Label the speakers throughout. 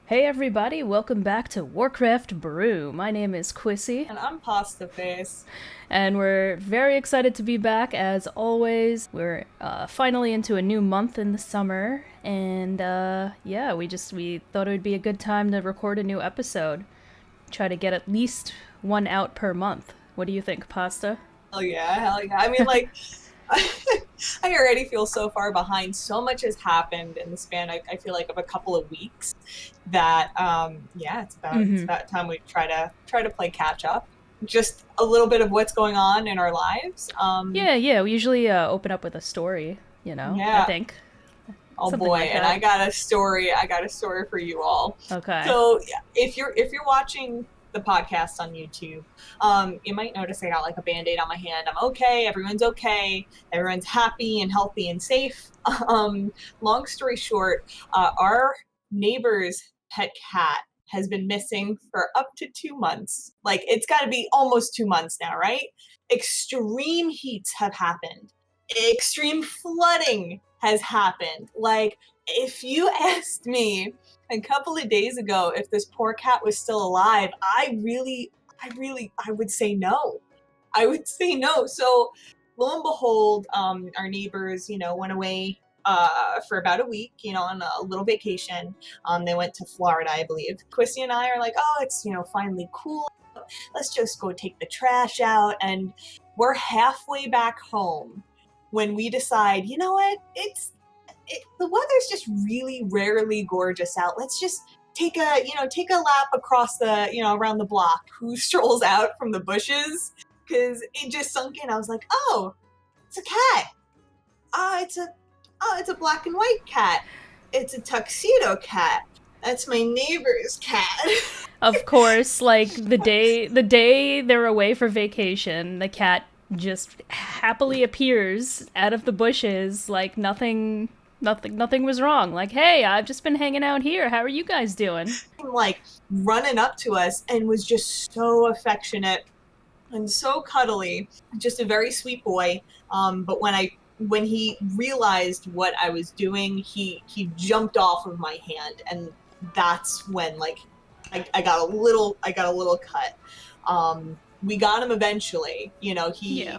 Speaker 1: Hey everybody, welcome back to WARCRAFT BREW. My name is Quissy,
Speaker 2: And I'm Pasta Face.
Speaker 1: and we're very excited to be back as always. We're finally into a new month in the summer, and yeah, we thought it would be a good time to record a new episode. Try to get at least one out per month. What do you think, Pasta?
Speaker 2: Hell yeah, hell yeah. I mean, like, I already feel so far behind. So much has happened in the span, I feel like, of a couple of weeks that, yeah, it's about time we try to play catch up. Just a little bit of what's going on in our lives.
Speaker 1: Yeah, we usually open up with a story, I
Speaker 2: Yeah.
Speaker 1: think.
Speaker 2: Oh
Speaker 1: Something
Speaker 2: boy,
Speaker 1: like
Speaker 2: and
Speaker 1: that.
Speaker 2: I got a story for you all.
Speaker 1: Okay.
Speaker 2: So yeah, if you're watching the podcast on YouTube, you might notice I got like a band-aid on my hand. I'm okay, everyone's okay, everyone's happy and healthy and safe. Long story short, our neighbor's pet cat has been missing for up to 2 months. Like it's got to be almost 2 months now, right? Extreme heats have happened. Extreme flooding has happened. Like, if you asked me a couple of days ago if this poor cat was still alive, I would say no. I would say no. So, lo and behold, our neighbors, went away for about a week, on a little vacation. They went to Florida, I believe. Quissy and I are like, oh, it's, finally cool. Let's just go take the trash out. And we're halfway back home when we decide, you know what, the weather's just really rarely gorgeous out. Let's just take a lap across around the block. Who strolls out from the bushes? Because it just sunk in. I was like, oh, it's a cat. It's a black and white cat. It's a tuxedo cat. That's my neighbor's cat.
Speaker 1: Of course, like the day they're away for vacation, the cat just happily appears out of the bushes like nothing was wrong. Like, "Hey, I've just been hanging out here. How are you guys doing?"
Speaker 2: Like running up to us and was just so affectionate and so cuddly. Just a very sweet boy. But when he realized what I was doing, he jumped off of my hand, and that's when like I got a little cut. We got him eventually.
Speaker 1: Yeah.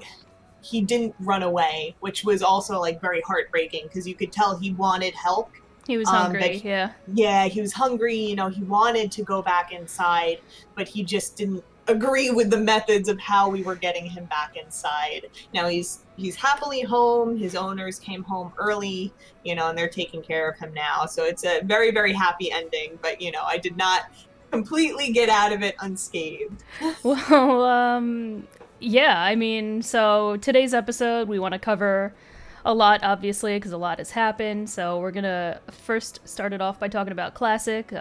Speaker 2: He didn't run away, which was also like very heartbreaking because you could tell he wanted help.
Speaker 1: He was
Speaker 2: That
Speaker 1: hungry, yeah.
Speaker 2: yeah, he was hungry. He wanted to go back inside, but he just didn't agree with the methods of how we were getting him back inside. Now he's happily home. His owners came home early, and they're taking care of him now. So it's a very, very happy ending. But I did not completely get out of it unscathed.
Speaker 1: Well, yeah, I mean, so today's episode we want to cover a lot, obviously, because a lot has happened. So we're gonna first start it off by talking about Classic,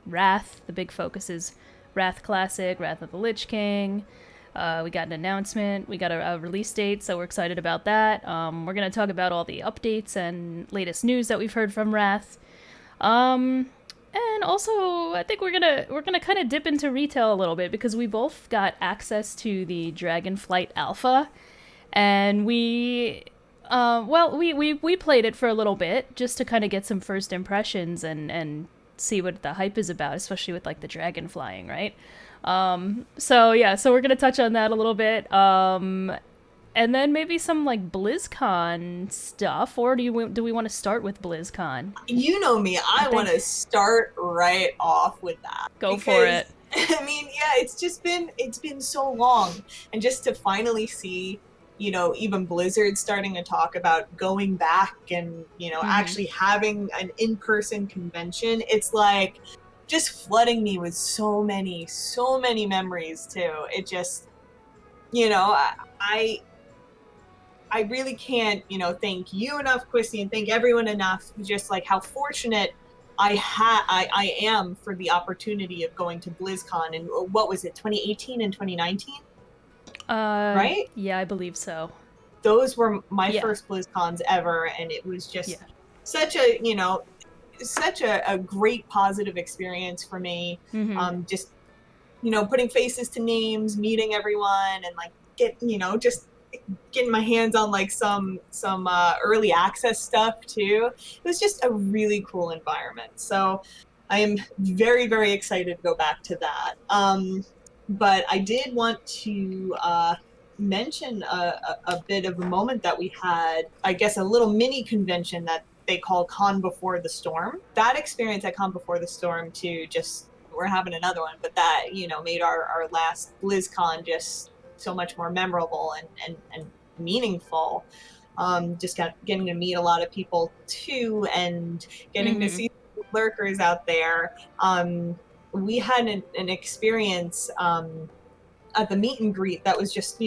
Speaker 1: Wrath. The big focus is Wrath Classic, Wrath of the Lich King. We got an announcement, we got a release date, so we're excited about that. We're gonna talk about all the updates and latest news that we've heard from Wrath. And also, I think we're gonna kind of dip into retail a little bit because we both got access to the Dragonflight Alpha, and we played it for a little bit just to kind of get some first impressions and see what the hype is about, especially with like the dragon flying, right? So yeah, so we're gonna touch on that a little bit. And then maybe some like BlizzCon stuff, or do we want to start with BlizzCon?
Speaker 2: You know me,
Speaker 1: I
Speaker 2: I want
Speaker 1: think
Speaker 2: to start right off with that
Speaker 1: go for
Speaker 2: because
Speaker 1: it.
Speaker 2: I mean, yeah, it's been so long, and just to finally see, even Blizzard starting to talk about going back and
Speaker 1: Mm-hmm.
Speaker 2: actually having an in-person convention, it's like just flooding me with so many memories too. It just, you know, I I really can't, thank you enough, Quissy, and thank everyone enough. Just like how fortunate I am for the opportunity of going to BlizzCon. And what was it, 2018 and 2019, right?
Speaker 1: Yeah, I believe so.
Speaker 2: Those were my
Speaker 1: Yeah,
Speaker 2: first BlizzCons ever, and it was
Speaker 1: yeah.
Speaker 2: just such a great positive experience for me.
Speaker 1: Mm-hmm.
Speaker 2: Just putting faces to names, meeting everyone, and like just getting my hands on like some early access stuff too. It was just a really cool environment. So I am very, very excited to go back to that. But I did want to mention a bit of a moment that we had, I guess a little mini convention that they call Con Before the Storm. That experience at Con Before the Storm too, just, we're having another one, but that, made our last BlizzCon just so much more memorable and meaningful. Just getting to meet a lot of people too, and getting to see lurkers out there. We had an experience at the meet and greet that was just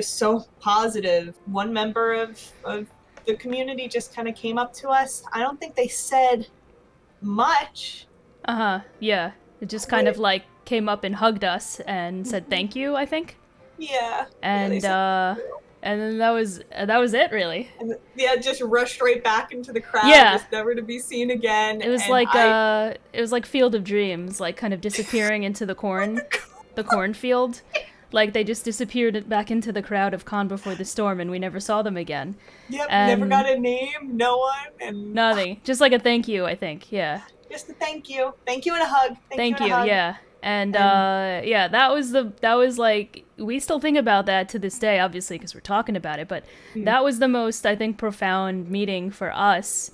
Speaker 2: so positive. One member of the community just kind of came up to us. I don't think they said much.
Speaker 1: Yeah, it just kind of like came up and hugged us and said thank you, I think.
Speaker 2: Yeah.
Speaker 1: And and then that was it, really.
Speaker 2: And just rushed right back into the crowd.
Speaker 1: Yeah.
Speaker 2: Just never to be seen again.
Speaker 1: It was it was like Field of Dreams, like kind of disappearing into the cornfield. Like they just disappeared back into the crowd of Con Before the Storm, and we never saw them again.
Speaker 2: Yep, never got a name, no one, and
Speaker 1: nothing. Just like a thank you, I think. Yeah.
Speaker 2: Just a thank you and a hug.
Speaker 1: Thank you. Yeah. And yeah, that was like, we still think about that to this day, obviously, because we're talking about it, but that was the most, I think, profound meeting for us.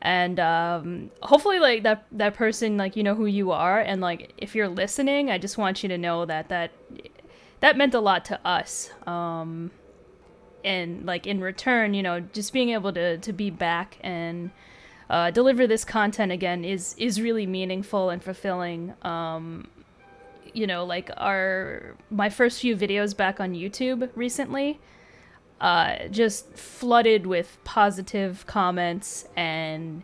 Speaker 1: And hopefully, like, that person, like, you know who you are, and like, if you're listening, I just want you to know that meant a lot to us. And like, in return, just being able to be back and deliver this content again is really meaningful and fulfilling. Like my first few videos back on YouTube recently, just flooded with positive comments and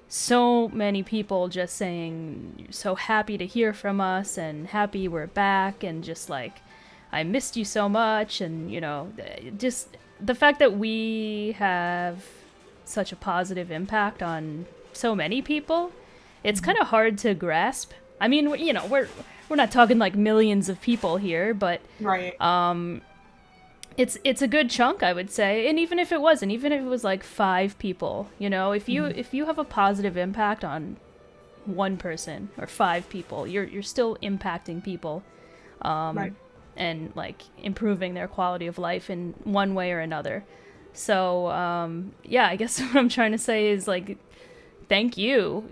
Speaker 1: so many people just saying, so happy to hear from us and happy we're back, and just like, I missed you so much. And, just the fact that we have such a positive impact on so many people, it's kind of hard to grasp. I mean, we're not talking like millions of people here, but
Speaker 2: right.
Speaker 1: It's a good chunk, I would say. And even if it wasn't, even if it was like 5 people, if you have a positive impact on one person or 5 people, you're still impacting people,
Speaker 2: right.
Speaker 1: and like improving their quality of life in one way or another. So yeah, I guess what I'm trying to say is, like, thank you.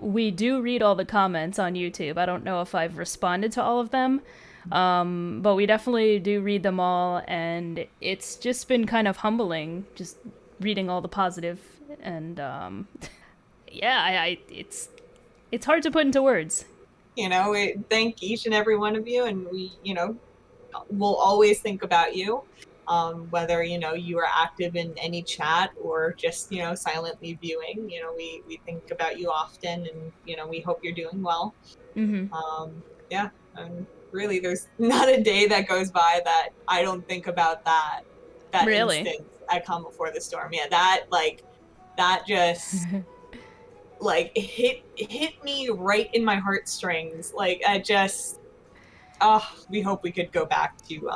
Speaker 1: We do read all the comments on YouTube. I don't know if I've responded to all of them, but we definitely do read them all, and it's just been kind of humbling just reading all the positive, and yeah, it's hard to put into words.
Speaker 2: We thank each and every one of you, and we, we'll always think about you. Whether, you are active in any chat or just, silently viewing, we think about you often, and, we hope you're doing well. Yeah, and really, there's not a day that goes by that I don't think about that
Speaker 1: really?
Speaker 2: instance at Calm Before the Storm. Yeah, that just like hit me right in my heartstrings. Like, we hope we could go back to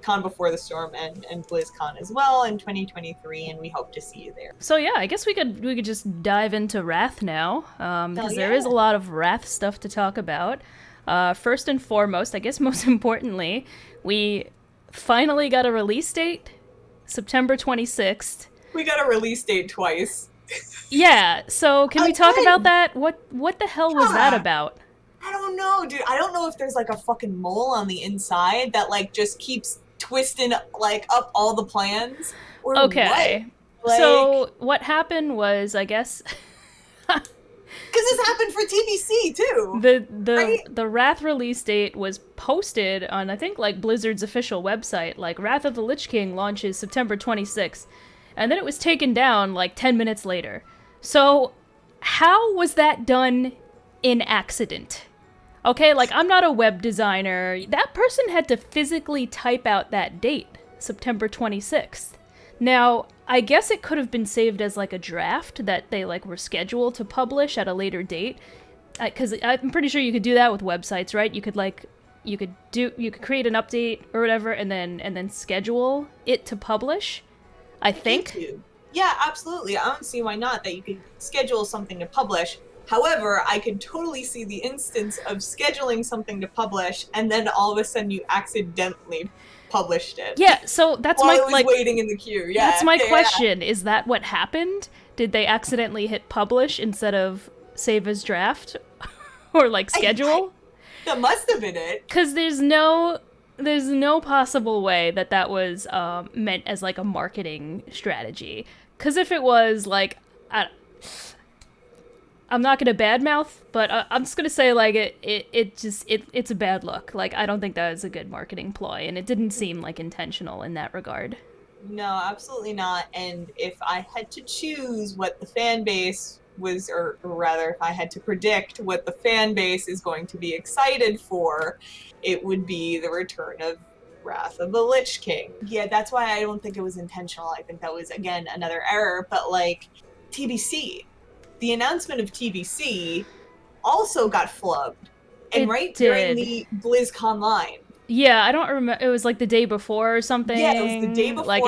Speaker 2: Con Before the Storm and BlizzCon as well in 2023, and we hope to see you there.
Speaker 1: So yeah, I guess we could just dive into Wrath now, because there is a lot of Wrath stuff to talk about. First and foremost, I guess most importantly, we finally got a release date, September 26th.
Speaker 2: We got a release date twice.
Speaker 1: Yeah, so can we talk about that? What the hell was that about?
Speaker 2: I don't know, dude. I don't know if there's like a fucking mole on the inside that like just keeps twisting like up all the plans. Or
Speaker 1: okay.
Speaker 2: What?
Speaker 1: So what happened was, I guess,
Speaker 2: because this happened for TBC too.
Speaker 1: The Wrath release date was posted on, I think, like Blizzard's official website. Like, Wrath of the Lich King launches September 26th, and then it was taken down like 10 minutes later. So how was that done in accident? Okay, like, I'm not a web designer. That person had to physically type out that date, September 26th. Now, I guess it could have been saved as like a draft that they like were scheduled to publish at a later date. Because I'm pretty sure you could do that with websites, right? You could create an update or whatever, and then schedule it to publish, I think.
Speaker 2: Yeah, absolutely. I don't see why not, that you could schedule something to publish. However, I could totally see the instance of scheduling something to publish, and then all of a sudden you accidentally published it.
Speaker 1: Yeah, so that's
Speaker 2: while
Speaker 1: my,
Speaker 2: it was
Speaker 1: like,
Speaker 2: waiting in the queue. Yeah,
Speaker 1: that's my
Speaker 2: yeah,
Speaker 1: question. Is that what happened? Did they accidentally hit publish instead of save as draft? Or, like, schedule?
Speaker 2: That must have been it.
Speaker 1: Because there's no possible way that that was meant as, like, a marketing strategy. Because if it was, like, I'm not gonna badmouth, but I'm just gonna say, like, it's a bad look. Like, I don't think that was a good marketing ploy, and it didn't seem, like, intentional in that regard.
Speaker 2: No, absolutely not. And if I had to choose what the fan base was, or rather, if I had to predict what the fan base is going to be excited for, it would be the return of Wrath of the Lich King. Yeah, that's why I don't think it was intentional. I think that was, again, another error. But, like, TBC. The announcement of TBC also got flubbed. And during the BlizzCon line.
Speaker 1: Yeah, I don't remember. It was like the day before or something.
Speaker 2: Yeah, it was the day before.
Speaker 1: Like,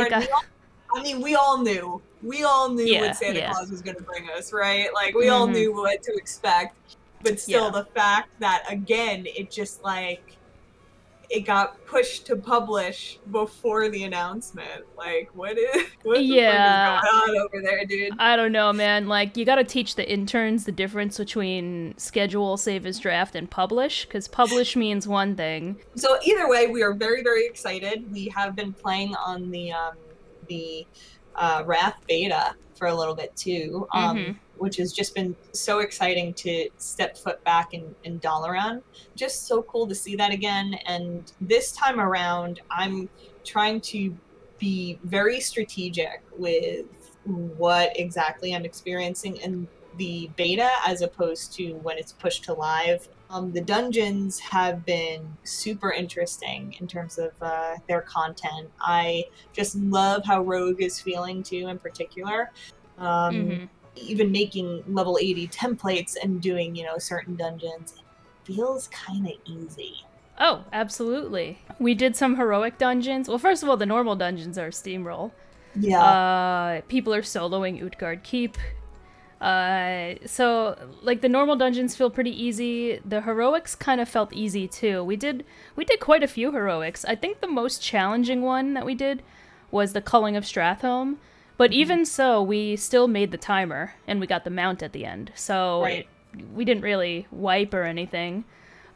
Speaker 2: we all knew. We all knew what Santa Claus was going to bring us, right? Like, we all knew what to expect. But still, the fact that, again, it just, like, it got pushed to publish before the announcement. Like, what the fuck is going on over there, dude?
Speaker 1: I don't know, man. Like, you gotta teach the interns the difference between schedule, save as draft, and publish, because publish means one thing.
Speaker 2: So either way, we are very, very excited. We have been playing on the Wrath beta for a little bit too, which has just been so exciting to step foot back in Dalaran. Just so cool to see that again. And this time around, I'm trying to be very strategic with what exactly I'm experiencing in the beta as opposed to when it's pushed to live. The dungeons have been super interesting in terms of their content. I just love how Rogue is feeling too, in particular. Even making level 80 templates and doing, certain dungeons, it feels kind of easy.
Speaker 1: Oh, absolutely. We did some heroic dungeons. Well, first of all, the normal dungeons are steamroll.
Speaker 2: Yeah.
Speaker 1: People are soloing Utgard Keep. So, like, the normal dungeons feel pretty easy. The heroics kind of felt easy, too. We did quite a few heroics. I think the most challenging one that we did was the Culling of Stratholme. But even so, we still made the timer, and we got the mount at the end. So, we didn't really wipe or anything.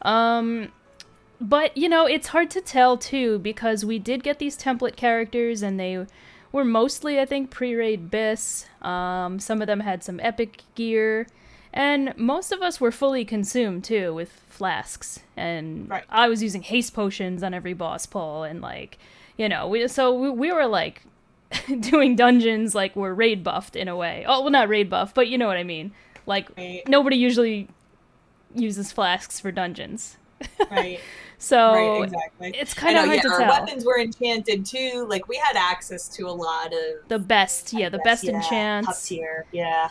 Speaker 1: But, it's hard to tell, too, because we did get these template characters, and they were mostly, I think, pre-raid bis. Some of them had some epic gear, and most of us were fully consumed, too, with flasks. And I was using haste potions on every boss pull, and, like, we were, like, doing dungeons like we're raid buffed in a way. Oh, well, not raid buff, but you know what I mean. Like, nobody usually uses flasks for dungeons.
Speaker 2: Right.
Speaker 1: So
Speaker 2: exactly.
Speaker 1: It's kind of hard to tell.
Speaker 2: Our weapons were enchanted too. Like, we had access to a lot of
Speaker 1: the best enchants.
Speaker 2: Top tier, yeah.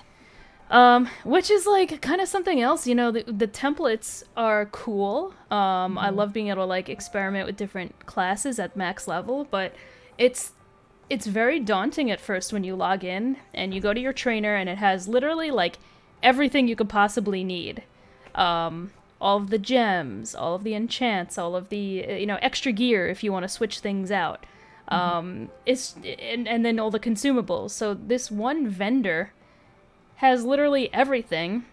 Speaker 1: Which is like kind of something else. The templates are cool. I love being able to like experiment with different classes at max level, but it's very daunting at first when you log in and you go to your trainer and it has literally like everything you could possibly need. All of the gems, all of the enchants, all of the extra gear if you want to switch things out. And then all the consumables. So this one vendor has literally everything.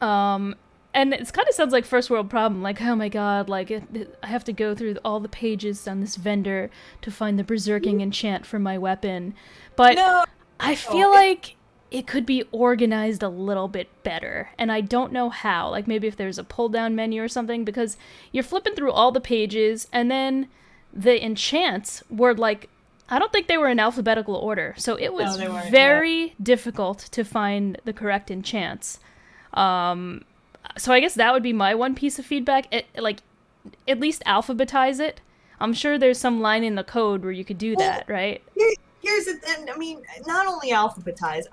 Speaker 1: And it kind of sounds like first world problem, like, oh my god, like, I have to go through all the pages on this vendor to find the berserking enchant for my weapon. But I feel like it could be organized a little bit better, and I don't know how. Like, maybe if there's a pull-down menu or something, because you're flipping through all the pages, and then the enchants were, like, I don't think they were in alphabetical order, so it was very difficult to find the correct enchants. So I guess that would be my one piece of feedback. At least alphabetize it. I'm sure there's some line in the code where you could do that, right?
Speaker 2: Here's the thing. I mean, not only alphabetize.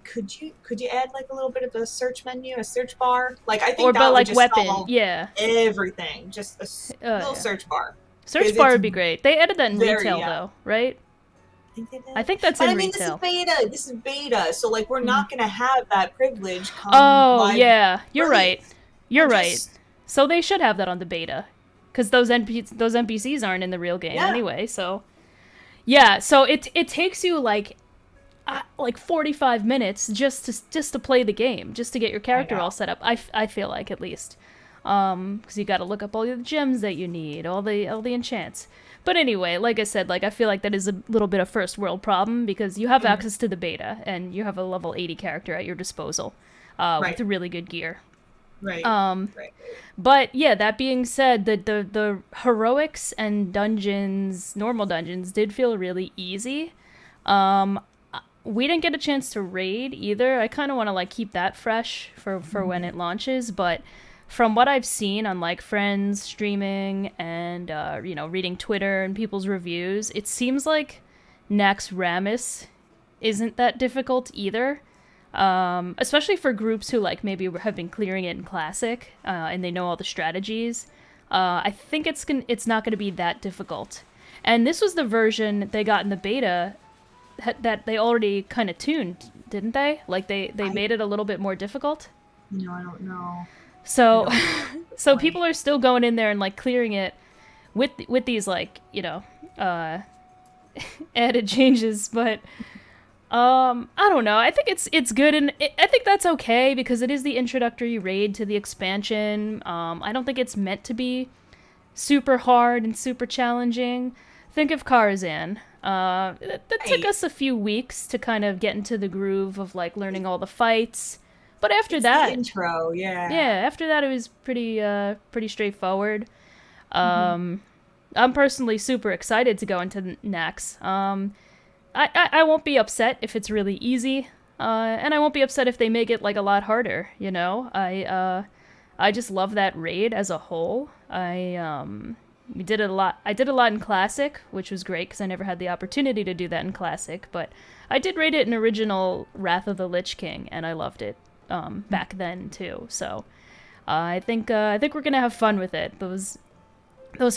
Speaker 2: Could you add like a little bit of a search menu, a search bar? Like, I think that would just
Speaker 1: weapon,
Speaker 2: solve everything. Just a little search bar.
Speaker 1: Search bar would be great. They added that in retail though, right?
Speaker 2: think they did.
Speaker 1: I think that's
Speaker 2: but
Speaker 1: in
Speaker 2: I mean,
Speaker 1: retail.
Speaker 2: This is beta, so like we're not gonna have that privilege come
Speaker 1: Oh,
Speaker 2: live
Speaker 1: yeah, you're right.
Speaker 2: release.
Speaker 1: You're
Speaker 2: We're
Speaker 1: right.
Speaker 2: just
Speaker 1: So they should have that on the beta, because those NPCs aren't in the real game
Speaker 2: yeah.
Speaker 1: anyway. So yeah, so it takes you like 45 minutes just to play the game, just to get your character all set up. I feel like, at least, because you got to look up all the gems that you need, all the enchants. But anyway, like I said, like I feel like that is a little bit of first world problem, because you have access to the beta and you have a level 80 character at your disposal, with really good gear.
Speaker 2: Right. Right.
Speaker 1: But yeah, that being said, the heroics and dungeons, normal dungeons, did feel really easy. We didn't get a chance to raid either. I kind of want to like keep that fresh for when it launches, but from what I've seen on like friends streaming and reading Twitter and people's reviews, it seems like Nax Ramus isn't that difficult either. Especially for groups who like maybe have been clearing it in Classic, and they know all the strategies. I think it's not gonna be that difficult. And this was the version they got in the beta that they already kind of tuned, didn't they? Like they made it a little bit more difficult.
Speaker 2: No, I don't know.
Speaker 1: So so people are still going in there and like clearing it with these like added changes, but I don't know. I think it's good, and I think that's okay, because it is the introductory raid to the expansion. I don't think it's meant to be super hard and super challenging. Think of Karazhan. That took us a few weeks to kind of get into the groove of like learning all the fights. But after that,
Speaker 2: the intro, yeah.
Speaker 1: Yeah, after that it was pretty straightforward. I'm personally super excited to go into Nax. I won't be upset if it's really easy, and I won't be upset if they make it like a lot harder. You know, I just love that raid as a whole. We did it a lot. I did a lot in Classic, which was great because I never had the opportunity to do that in Classic. But I did raid it in original Wrath of the Lich King, and I loved it back then too. So I think we're gonna have fun with it. Those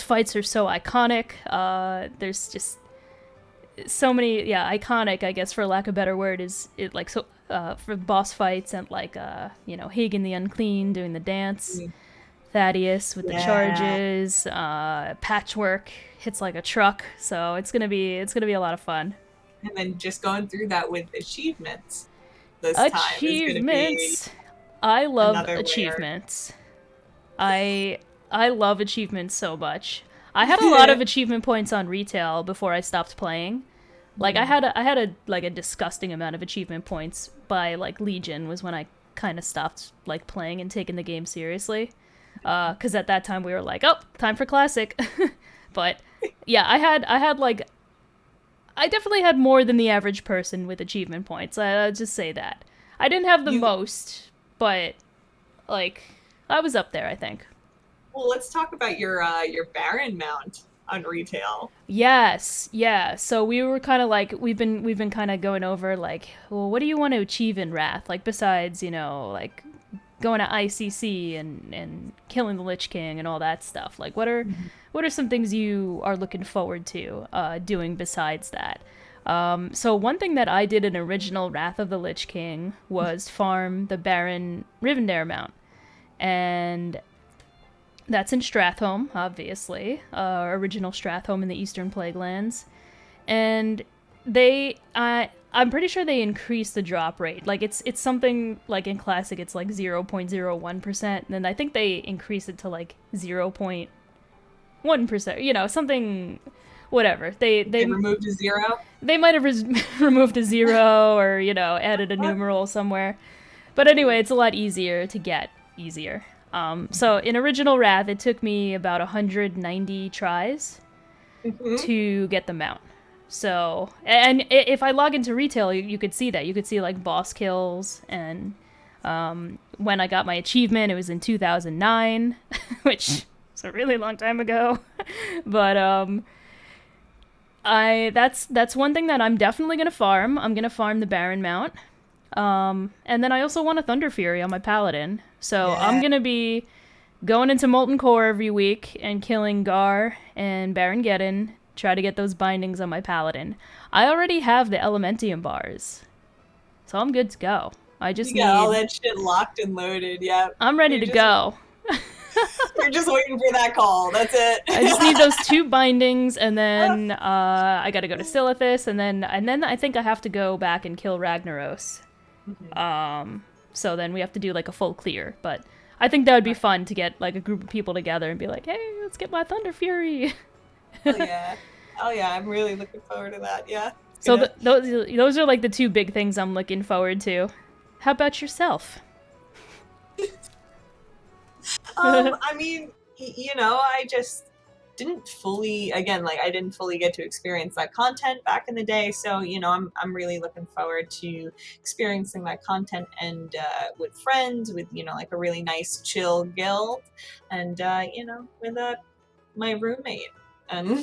Speaker 1: fights are so iconic. There's just so many, iconic, I guess, for lack of a better word, is it like so for boss fights, and like Hagen the Unclean doing the dance, Thaddeus with the charges, Patchwork hits like a truck, so it's gonna be a lot of fun.
Speaker 2: And then just going through that with achievements this time is gonna be
Speaker 1: I love achievements. I love achievements so much. I had a lot of achievement points on retail before I stopped playing. Like I had a disgusting amount of achievement points by like Legion was when I kind of stopped like playing and taking the game seriously. Because at that time we were like, oh, time for Classic. But yeah, I definitely had more than the average person with achievement points. I'll just say that. I didn't have the most, but like I was up there, I think.
Speaker 2: Well, let's talk about your Baron mount on retail.
Speaker 1: Yes, yeah. So we were kind of like we've been kind of going over like, well, what do you want to achieve in Wrath? Like besides, like going to ICC and killing the Lich King and all that stuff. Like what are some things you are looking forward to doing besides that? So one thing that I did in original Wrath of the Lich King was farm the Baron Rivendare mount. And that's in Stratholme, obviously, original Stratholme in the Eastern Plaguelands, and I'm pretty sure they increased the drop rate. Like it's something like in Classic, it's like 0.01%, and then I think they increased it to like 0.1%. Something, whatever. They
Speaker 2: removed a zero.
Speaker 1: They might have removed a zero or added a numeral somewhere, but anyway, it's a lot easier to get. So in original Wrath, it took me about 190 tries to get the mount. So, and if I log into retail, you could see that. You could see like boss kills, and when I got my achievement, it was in 2009, which is a really long time ago. But that's one thing that I'm definitely gonna farm. I'm gonna farm the Baron mount. And then I also want a Thunder Fury on my Paladin. So I'm gonna be going into Molten Core every week and killing Gar and Baron Geddon try to get those bindings on my paladin. I already have the Elementium bars, so I'm good to go. I just
Speaker 2: need all that shit locked and loaded. Yeah,
Speaker 1: I'm ready to go.
Speaker 2: You're just waiting for that call. That's it.
Speaker 1: I just need those 2 bindings, and then I gotta go to Silithus, and then I think I have to go back and kill Ragnaros. So then we have to do like a full clear. But I think that would be fun to get like a group of people together and be like, hey, let's get my Thunder Fury.
Speaker 2: Oh yeah, I'm really looking forward to that. Yeah.
Speaker 1: So those are like the 2 big things I'm looking forward to. How about yourself?
Speaker 2: I mean, I just didn't fully get to experience that content back in the day. So, I'm really looking forward to experiencing that content and with friends, with, like a really nice chill guild and, with my roommate. And,
Speaker 1: me?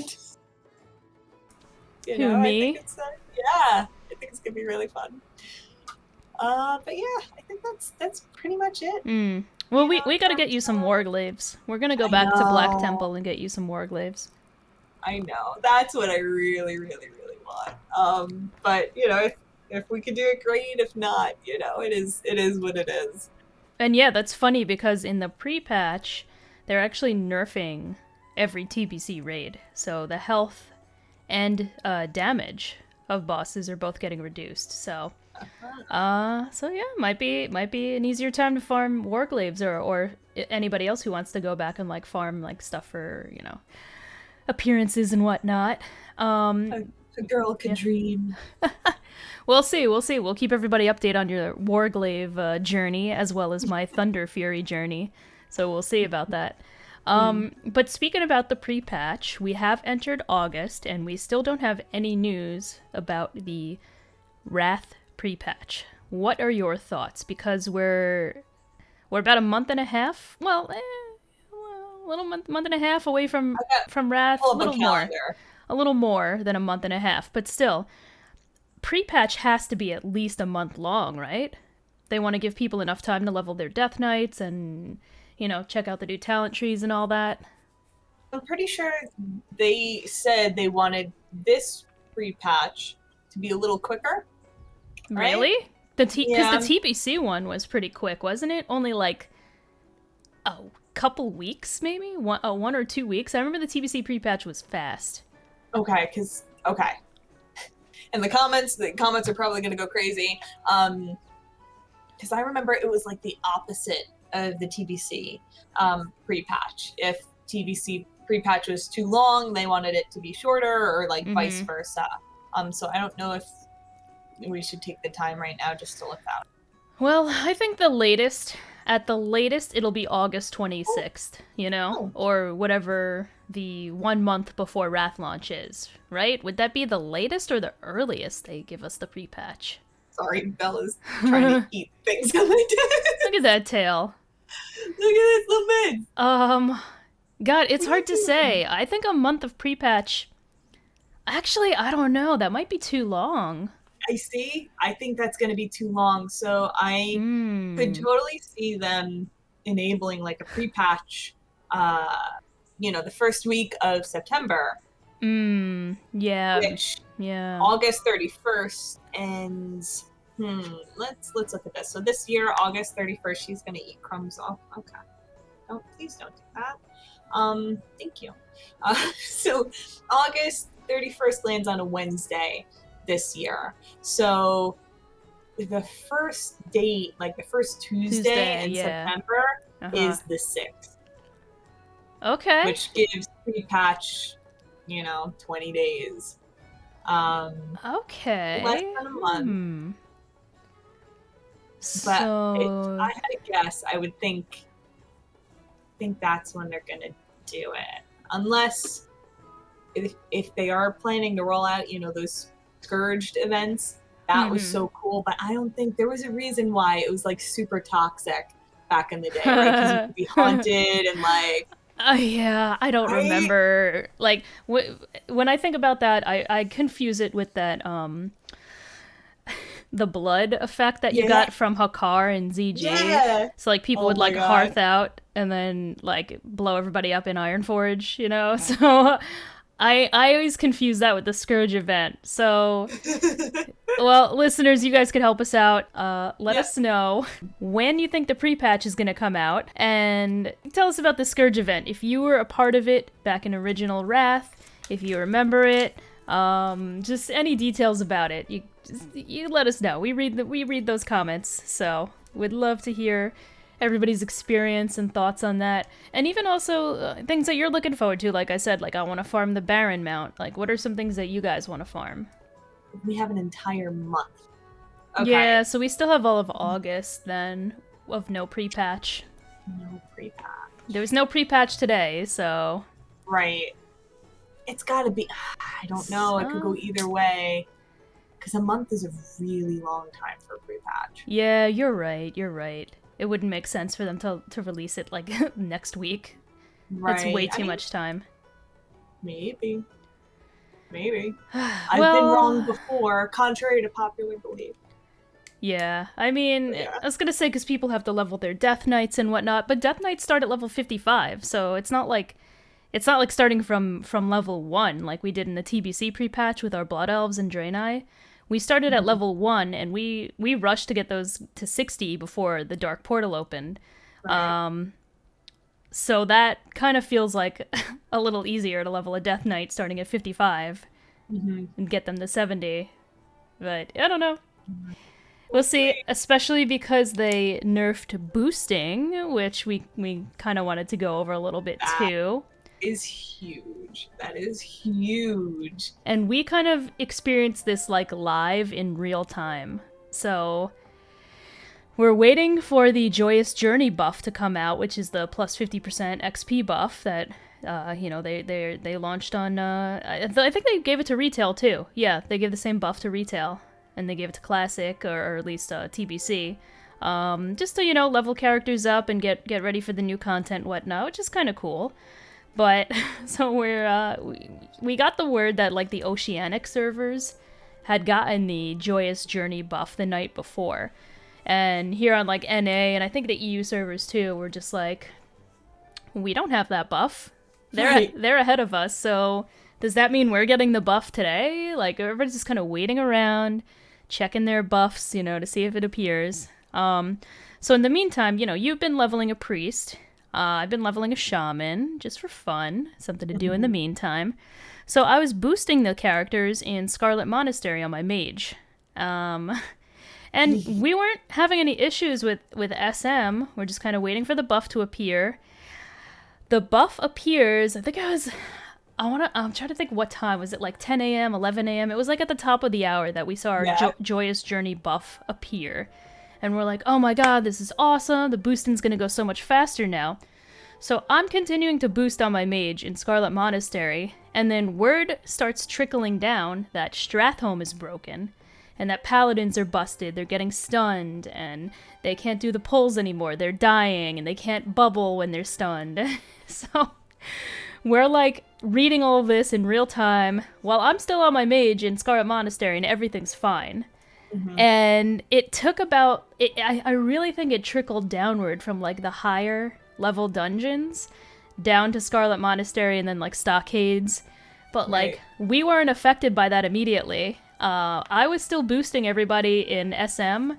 Speaker 2: I think it's going to be really fun. But yeah, I think that's pretty much it.
Speaker 1: Well, we gotta get you some Warglaives. We're gonna go back to Black Temple and get you some Warglaives.
Speaker 2: I know. That's what I really, really, really want. But, if we could do it, great. If not, it is what it is.
Speaker 1: And yeah, that's funny because in the pre-patch, they're actually nerfing every TBC raid. So the health and damage of bosses are both getting reduced. So yeah, might be an easier time to farm Warglaives or anybody else who wants to go back and like farm like stuff for, appearances and whatnot.
Speaker 2: A girl can dream.
Speaker 1: We'll see. We'll keep everybody updated on your Warglaive journey as well as my Thunder Fury journey. So we'll see about that. But speaking about the pre-patch, we have entered August and we still don't have any news about the Wrath pre-patch. What are your thoughts? Because we're about a month and a half. Well, a little month and a half away from Wrath. A little more than a month and a half, but still, pre-patch has to be at least a month long, right? They want to give people enough time to level their Death Knights and check out the new talent trees and all that.
Speaker 2: I'm pretty sure they said they wanted this pre-patch to be a little quicker. Right?
Speaker 1: Really? Because the TBC one was pretty quick, wasn't it? Only like a couple weeks, maybe? 1 or 2 weeks? I remember the TBC pre-patch was fast.
Speaker 2: Okay. And the comments are probably going to go crazy. Because I remember it was like the opposite of the TBC pre-patch. If TBC pre-patch was too long, they wanted it to be shorter, or like vice versa. So I don't know if we should take the time right now just to look out.
Speaker 1: Well, I think at the latest, it'll be August 26th, or whatever the 1 month before Wrath launch is, right? Would that be the latest or the earliest they give us the pre-patch?
Speaker 2: Sorry, Bella's trying to eat things on my desk.
Speaker 1: Look at that tail.
Speaker 2: Look at this little bit.
Speaker 1: God, it's hard to say. I think a month of pre-patch. Actually, I don't know. That might be too long.
Speaker 2: I think that's going to be too long. So I could totally see them enabling like a pre-patch, the first week of September.
Speaker 1: Yeah.
Speaker 2: Which August 31st ends. Let's look at this. So this year, August 31st, she's going to eat crumbs off. Okay. Please don't do that. Thank you. So August 31st lands on a Wednesday this year. So the first date, like the first Tuesday in September is the 6th.
Speaker 1: Okay.
Speaker 2: Which gives pre-patch, 20 days.
Speaker 1: Okay.
Speaker 2: Less than a month. But if I had to guess, I would think that's when they're gonna do it. Unless if they are planning to roll out, those Scourged events, that was so cool. But I don't think there was a reason why it was like super toxic back in the day, right? Because you could be haunted and like.
Speaker 1: Yeah, I don't remember. Like when I think about that, I confuse it with that the blood effect that you got from Hakar and ZG. Yeah. So like people would like hearth out and then like blow everybody up in Ironforge, So I always confuse that with the Scourge event. So, well, listeners, you guys could help us out. Let us know when you think the pre-patch is going to come out, and tell us about the Scourge event. If you were a part of it back in original Wrath, if you remember it, just any details about it. You let us know. We read those comments, so we'd love to hear everybody's experience and thoughts on that, and even also things that you're looking forward to. Like I said, like I want to farm the Baron mount. Like, what are some things that you guys want to farm?
Speaker 2: We have an entire month. Okay.
Speaker 1: Yeah, so we still have all of August then of no pre-patch.
Speaker 2: No pre-patch.
Speaker 1: There was no pre-patch today, so
Speaker 2: right. It's gotta be. I don't know. It could go either way. Because a month is a really long time for a pre-patch.
Speaker 1: Yeah, you're right. You're right. It wouldn't make sense for them to release it like next week.
Speaker 2: Right.
Speaker 1: It's way too much time.
Speaker 2: Maybe. I've been wrong before, contrary to popular belief.
Speaker 1: Yeah, I mean, I was gonna say because people have to level their Death Knights and whatnot, but Death Knights start at level 55, so it's not like starting from level 1 like we did in the TBC pre-patch with our Blood Elves and Draenei. We started at level 1, and we rushed to get those to 60 before the Dark Portal opened. Right. So that kind of feels like a little easier to level a Death Knight starting at 55 and get them to 70. But I don't know. We'll see, especially because they nerfed boosting, which we kind of wanted to go over a little bit too.
Speaker 2: That is huge.
Speaker 1: And we kind of experienced this like live in real time. So we're waiting for the Joyous Journey buff to come out, which is the plus 50% XP buff that they launched on I think they gave it to retail too. Yeah, they gave the same buff to retail, and they gave it to Classic, or at least TBC. Just to, level characters up and get ready for the new content and whatnot, which is kind of cool. But, so we got the word that, like, the Oceanic servers had gotten the Joyous Journey buff the night before. And here on, like, NA, and I think the EU servers, too, were just like, we don't have that buff. They're ahead of us, so does that mean we're getting the buff today? Like, everybody's just kind of waiting around, checking their buffs, to see if it appears. So in the meantime, you've been leveling a priest. I've been leveling a shaman, just for fun, something to do in the meantime. So I was boosting the characters in Scarlet Monastery on my mage. And we weren't having any issues with SM. We're just kind of waiting for the buff to appear. The buff appears, I think I'm trying to think what time. Was it like 10 a.m., 11 a.m.? It was like at the top of the hour that we saw our Joyous Journey buff appear. And we're like, oh my god, this is awesome. The boosting's gonna go so much faster now. So I'm continuing to boost on my mage in Scarlet Monastery, and then word starts trickling down that Stratholme is broken, and that paladins are busted, they're getting stunned, and they can't do the pulls anymore, they're dying, and they can't bubble when they're stunned. So we're like reading all of this in real time, while I'm still on my mage in Scarlet Monastery, and everything's fine. And it took I really think it trickled downward from like the higher level dungeons down to Scarlet Monastery and then like Stockades. But like we weren't affected by that immediately. I was still boosting everybody in SM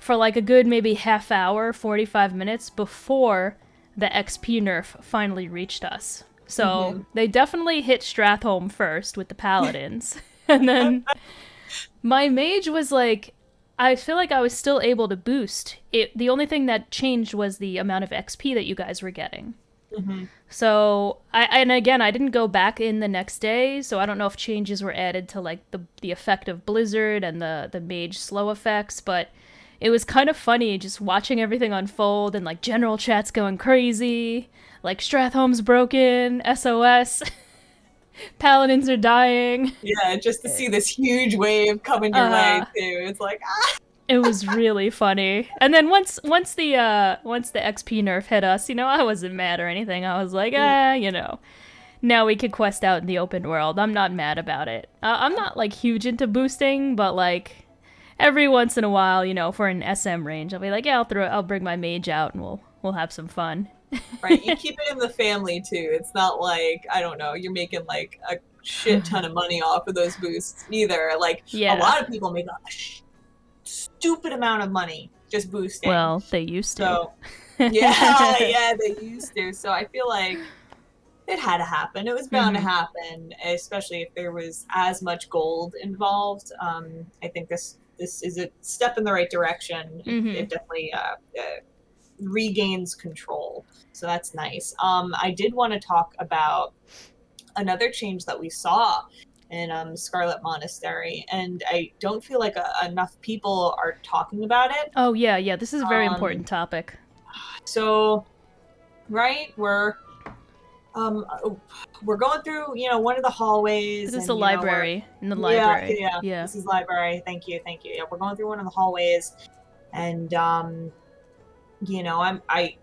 Speaker 1: for like a good maybe half hour, 45 minutes before the XP nerf finally reached us. So they definitely hit Stratholme first with the paladins. And then my mage was like, I feel like I was still able to boost. The only thing that changed was the amount of XP that you guys were getting. So, I didn't go back in the next day, so I don't know if changes were added to like the effect of Blizzard and the mage slow effects, but it was kind of funny just watching everything unfold and like general chat's going crazy, like Stratholme's broken, SOS. Paladins are dying.
Speaker 2: Yeah, just to see this huge wave coming your way too. It's like
Speaker 1: It was really funny. And then once the XP nerf hit us, I wasn't mad or anything. I was like, now we could quest out in the open world. I'm not mad about it. I'm not like huge into boosting, but like every once in a while, if we're in SM range, I'll be like, yeah, I'll bring my mage out and we'll have some fun.
Speaker 2: Right, you keep it in the family too. It's not like, I don't know, you're making like shit ton of money off of those boosts either. Like,
Speaker 1: Yeah.
Speaker 2: a lot of people make a stupid amount of money just boosting.
Speaker 1: Well, they used to.
Speaker 2: So, yeah, they used to. So I feel like it had to happen. It was bound to happen, especially if there was as much gold involved. I think this is a step in the right direction. It definitely regains control. So that's nice. I did want to talk about another change that we saw in Scarlet Monastery, and I don't feel like enough people are talking about it.
Speaker 1: Oh, yeah, this is a very important topic.
Speaker 2: So, right, we're going through, one of the hallways.
Speaker 1: This is the library. In the library. Yeah.
Speaker 2: This is library. Thank you. Yeah, we're going through one of the hallways, and I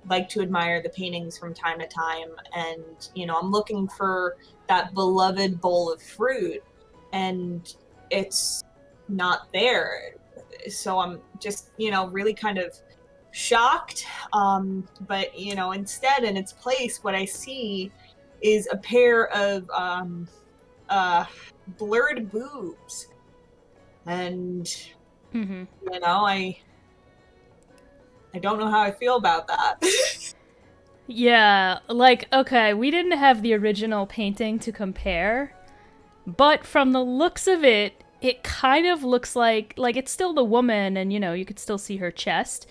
Speaker 2: like to admire the paintings from time to time, and I'm looking for that beloved bowl of fruit, and it's not there. So I'm just, really kind of shocked. But instead, in its place, what I see is a pair of blurred boobs, and I don't know how I feel about that.
Speaker 1: Yeah, like, okay, we didn't have the original painting to compare, but from the looks of it, it kind of looks like it's still the woman, and you could still see her chest.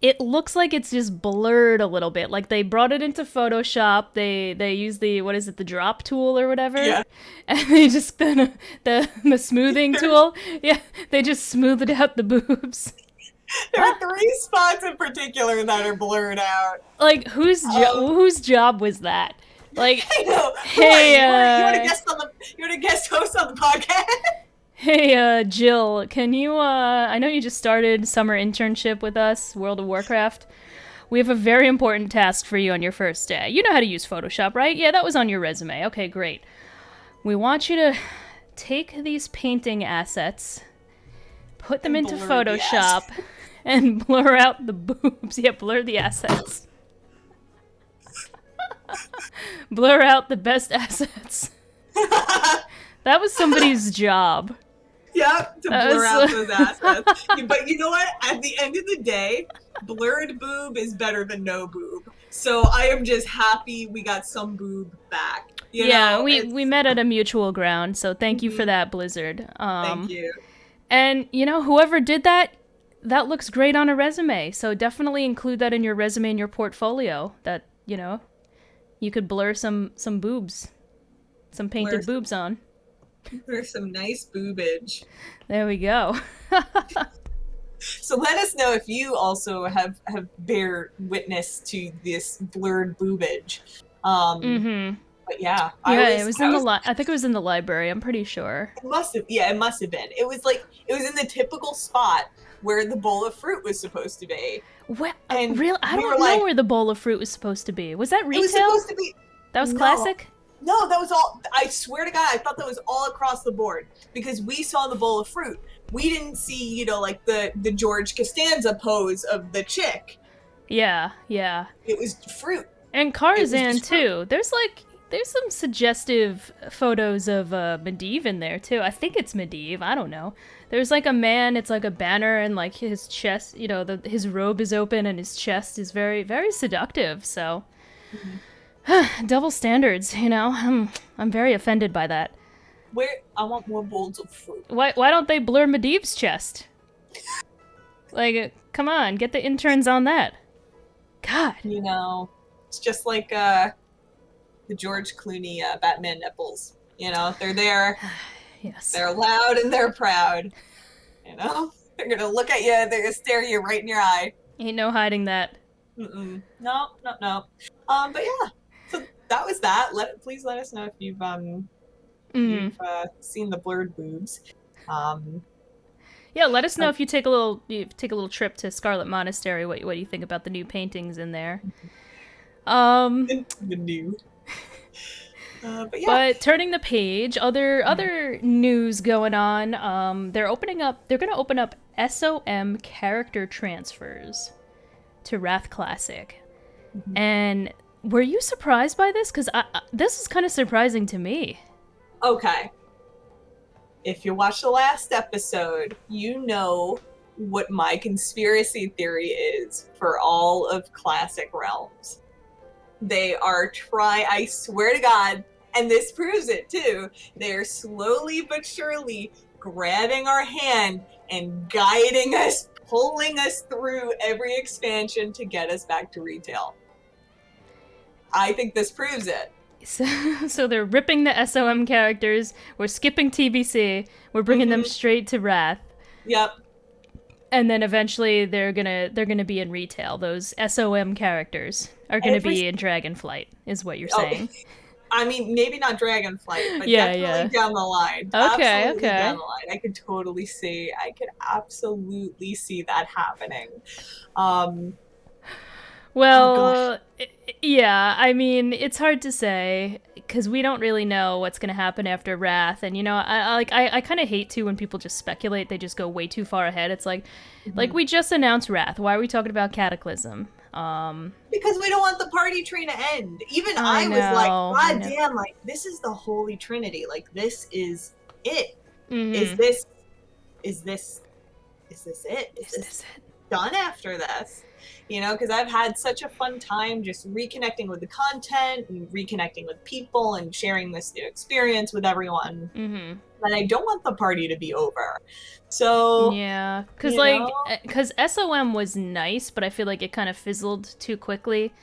Speaker 1: It looks like it's just blurred a little bit. Like, they brought it into Photoshop, they used the, what is it, the drop tool or whatever?
Speaker 2: Yeah.
Speaker 1: And they just, the smoothing tool, yeah, they just smoothed out the boobs.
Speaker 2: There are 3 spots in particular that are blurred out.
Speaker 1: Like, whose job was that? Like,
Speaker 2: I know.
Speaker 1: Hey,
Speaker 2: you want to guest host on the podcast?
Speaker 1: Hey, Jill, can you, I know you just started summer internship with us, World of Warcraft. We have a very important task for you on your first day. You know how to use Photoshop, right? Yeah, that was on your resume. Okay, great. We want you to take these painting assets, put them into Photoshop, and blur out the boobs. Yeah, blur the assets. Blur out the best assets. That was somebody's job.
Speaker 2: Yep, to blur out those assets. But you know what? At the end of the day, blurred boob is better than no boob. So I am just happy we got some boob back.
Speaker 1: We met at a mutual ground, so thank you for that, Blizzard.
Speaker 2: Thank you.
Speaker 1: And, whoever did that looks great on a resume. So definitely include that in your resume and your portfolio. That, you could blur some boobs. Some painted boobs on.
Speaker 2: There's some nice boobage.
Speaker 1: There we go.
Speaker 2: So let us know if you also have bear witness to this blurred boobage. But yeah,
Speaker 1: I think it was in the library. I'm pretty sure.
Speaker 2: It must have been. It was in the typical spot where the bowl of fruit was supposed to be.
Speaker 1: What? I don't know where the bowl of fruit was supposed to be. Was that retail?
Speaker 2: It was supposed to be.
Speaker 1: That was classic?
Speaker 2: No, that was all. I swear to God, I thought that was all across the board because we saw the bowl of fruit. We didn't see, like the George Costanza pose of the chick.
Speaker 1: Yeah.
Speaker 2: It was fruit.
Speaker 1: And Karzan too. There's some suggestive photos of Medivh in there too. I think it's Medivh. I don't know. There's like a man. It's like a banner, and like his chest. His robe is open, and his chest is very, very seductive. So. Double standards, I'm very offended by that.
Speaker 2: I want more bowls of fruit.
Speaker 1: Why don't they blur Medivh's chest? Like, come on, get the interns on that. God.
Speaker 2: It's just like the George Clooney Batman nipples. They're there.
Speaker 1: Yes.
Speaker 2: They're loud and they're proud. They're gonna look at you. They're gonna stare you right in your eye.
Speaker 1: Ain't no hiding that.
Speaker 2: No. But yeah. So that was that. Please let us know if you've seen the blurred boobs.
Speaker 1: Yeah, let us know if you take a little trip to Scarlet Monastery. What do you think about the new paintings in there?
Speaker 2: The new. But yeah.
Speaker 1: But turning the page, other news going on. They're going to open up SOM character transfers to Wrath Classic, and. Were you surprised by this? Because this is kind of surprising to me.
Speaker 2: Okay. If you watched the last episode, you know what my conspiracy theory is for all of Classic Realms. They are I swear to God, and this proves it too, they're slowly but surely grabbing our hand and guiding us, pulling us through every expansion to get us back to retail. I think this proves it.
Speaker 1: So they're ripping the SOM characters, we're skipping TBC, we're bringing them straight to Wrath.
Speaker 2: Yep.
Speaker 1: And then eventually they're gonna be in retail. Those SOM characters are gonna be in Dragonflight, is what you're saying.
Speaker 2: I mean, maybe not Dragonflight, but definitely down the line.
Speaker 1: Okay,
Speaker 2: absolutely down the line. I could absolutely see that happening.
Speaker 1: Well, yeah, I mean, it's hard to say because we don't really know what's going to happen after Wrath, and I kind of hate too when people just speculate. They just go way too far ahead. It's like we just announced Wrath. Why are we talking about Cataclysm?
Speaker 2: Because we don't want the party tree to end. Even I was like, God damn, like this is the Holy Trinity. Like this is it.
Speaker 1: Mm-hmm.
Speaker 2: Is this it? Is this
Speaker 1: it?
Speaker 2: Done after this? You know, because I've had such a fun time just reconnecting with the content and reconnecting with people and sharing this new experience with everyone.
Speaker 1: Mm-hmm.
Speaker 2: And I don't want the party to be over. So
Speaker 1: yeah, because SOM was nice, but I feel like it kind of fizzled too quickly.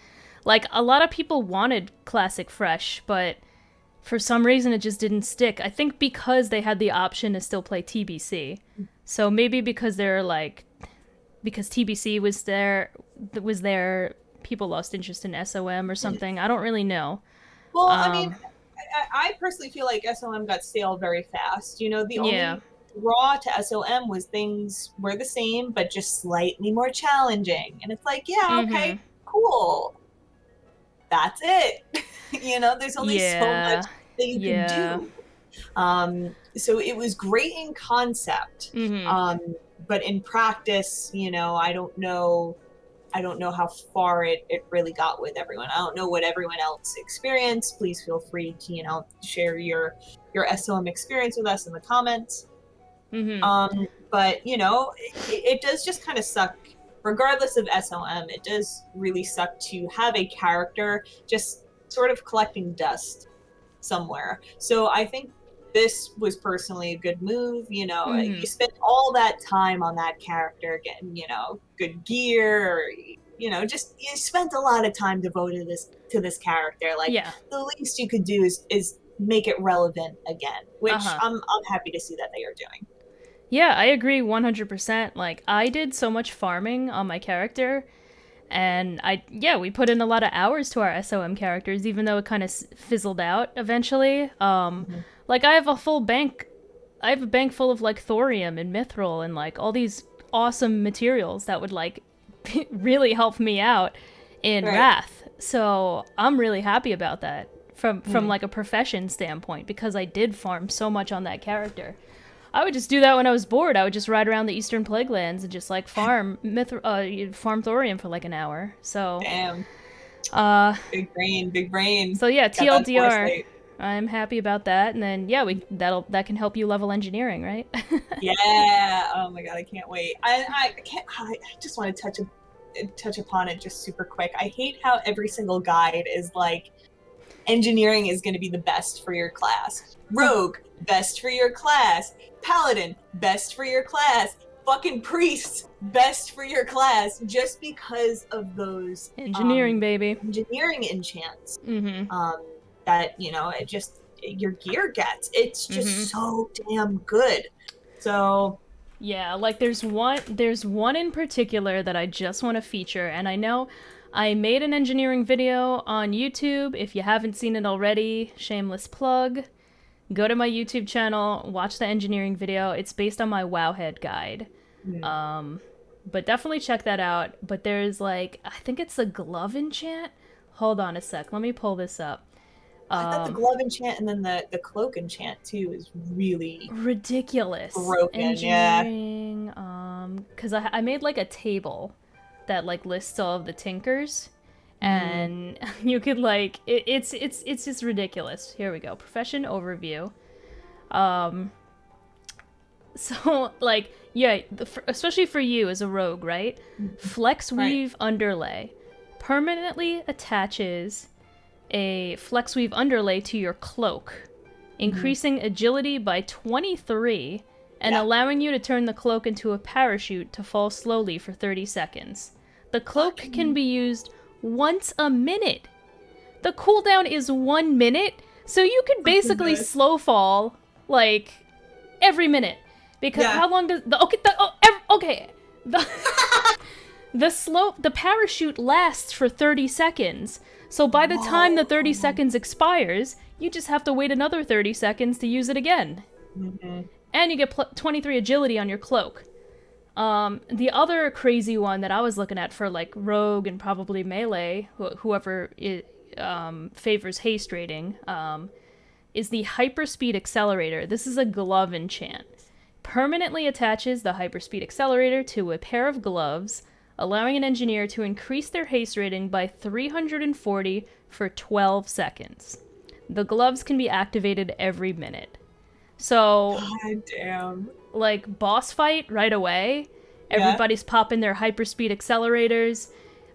Speaker 1: Like a lot of people wanted Classic fresh, but for some reason it just didn't stick. I think because they had the option to still play TBC. So maybe because because TBC was there, people lost interest in SOM or something. I don't really know.
Speaker 2: Well, I mean, I personally feel like SOM got stale very fast. You know, the only draw to SOM was things were the same, but just slightly more challenging. And it's like, okay, cool. That's it. You know, there's only so much that you can do. So it was great in concept. But in practice, you know, I don't know how far it really got with everyone. I don't know what everyone else experienced. Please feel free to, you know, share your SOM experience with us in the comments. But, you know, it does just kind of suck. Regardless of SOM, it does really suck to have a character just sort of collecting dust somewhere. So I think this was personally a good move. You know, you spent all that time on that character getting, you know, good gear, or, you know, just you spent a lot of time devoted to this character. Like the least you could do is make it relevant again, which I'm happy to see that they are doing.
Speaker 1: Yeah, I agree 100%. Like I did so much farming on my character, and we put in a lot of hours to our SOM characters, even though it kind of fizzled out eventually. Like I have a bank full of like thorium and mithril and like all these awesome materials that would like really help me out in Wrath. So I'm really happy about that from like a profession standpoint, because I did farm so much on that character. I would just do that when I was bored. I would just ride around the Eastern Plaguelands and just like farm thorium for like an hour. So
Speaker 2: damn. Big brain.
Speaker 1: So yeah, TLDR. I'm happy about that, and then that can help you level engineering, right?
Speaker 2: Yeah. Oh my god, I can't wait. I just want to touch upon it just super quick. I hate how every single guide is like, engineering is going to be the best for your class. Rogue, best for your class. Paladin, best for your class. Fucking priest, best for your class, just because of those
Speaker 1: engineering
Speaker 2: engineering enchants. That, you know, it just your gear gets. It's just so damn good. So
Speaker 1: yeah, like there's one in particular that I just want to feature, and I know I made an engineering video on YouTube. If you haven't seen it already, shameless plug, go to my YouTube channel, watch the engineering video. It's based on my WOWHEAD guide. But definitely check that out. But there's like, I think it's a glove enchant. Hold on a sec, let me pull this up.
Speaker 2: I thought the glove enchant and then the cloak enchant too is really
Speaker 1: ridiculous.
Speaker 2: Broken,
Speaker 1: engineering, because I made like a table that like lists all of the tinkers, and you could like it's just ridiculous. Here we go. Profession overview. So, like, yeah, especially for you as a rogue, right? Flex Weave Underlay permanently attaches a Flex Weave Underlay to your cloak, increasing agility by 23 and allowing you to turn the cloak into a parachute to fall slowly for 30 seconds. The cloak can be used once a minute. The cooldown is 1 minute, so you could basically slow fall, like, every minute. Because how long does the the parachute lasts for 30 seconds. So by the time the 30 seconds expires, you just have to wait another 30 seconds to use it again. And you get 23 agility on your cloak. The other crazy one that I was looking at for like rogue and probably melee, whoever favors haste rating, is the Hyperspeed Accelerator. This is a glove enchant. Permanently attaches the Hyperspeed Accelerator to a pair of gloves, allowing an engineer to increase their haste rating by 340 for 12 seconds. The gloves can be activated every minute. So,
Speaker 2: God damn.
Speaker 1: Like, boss fight right away, everybody's popping their Hyperspeed Accelerators.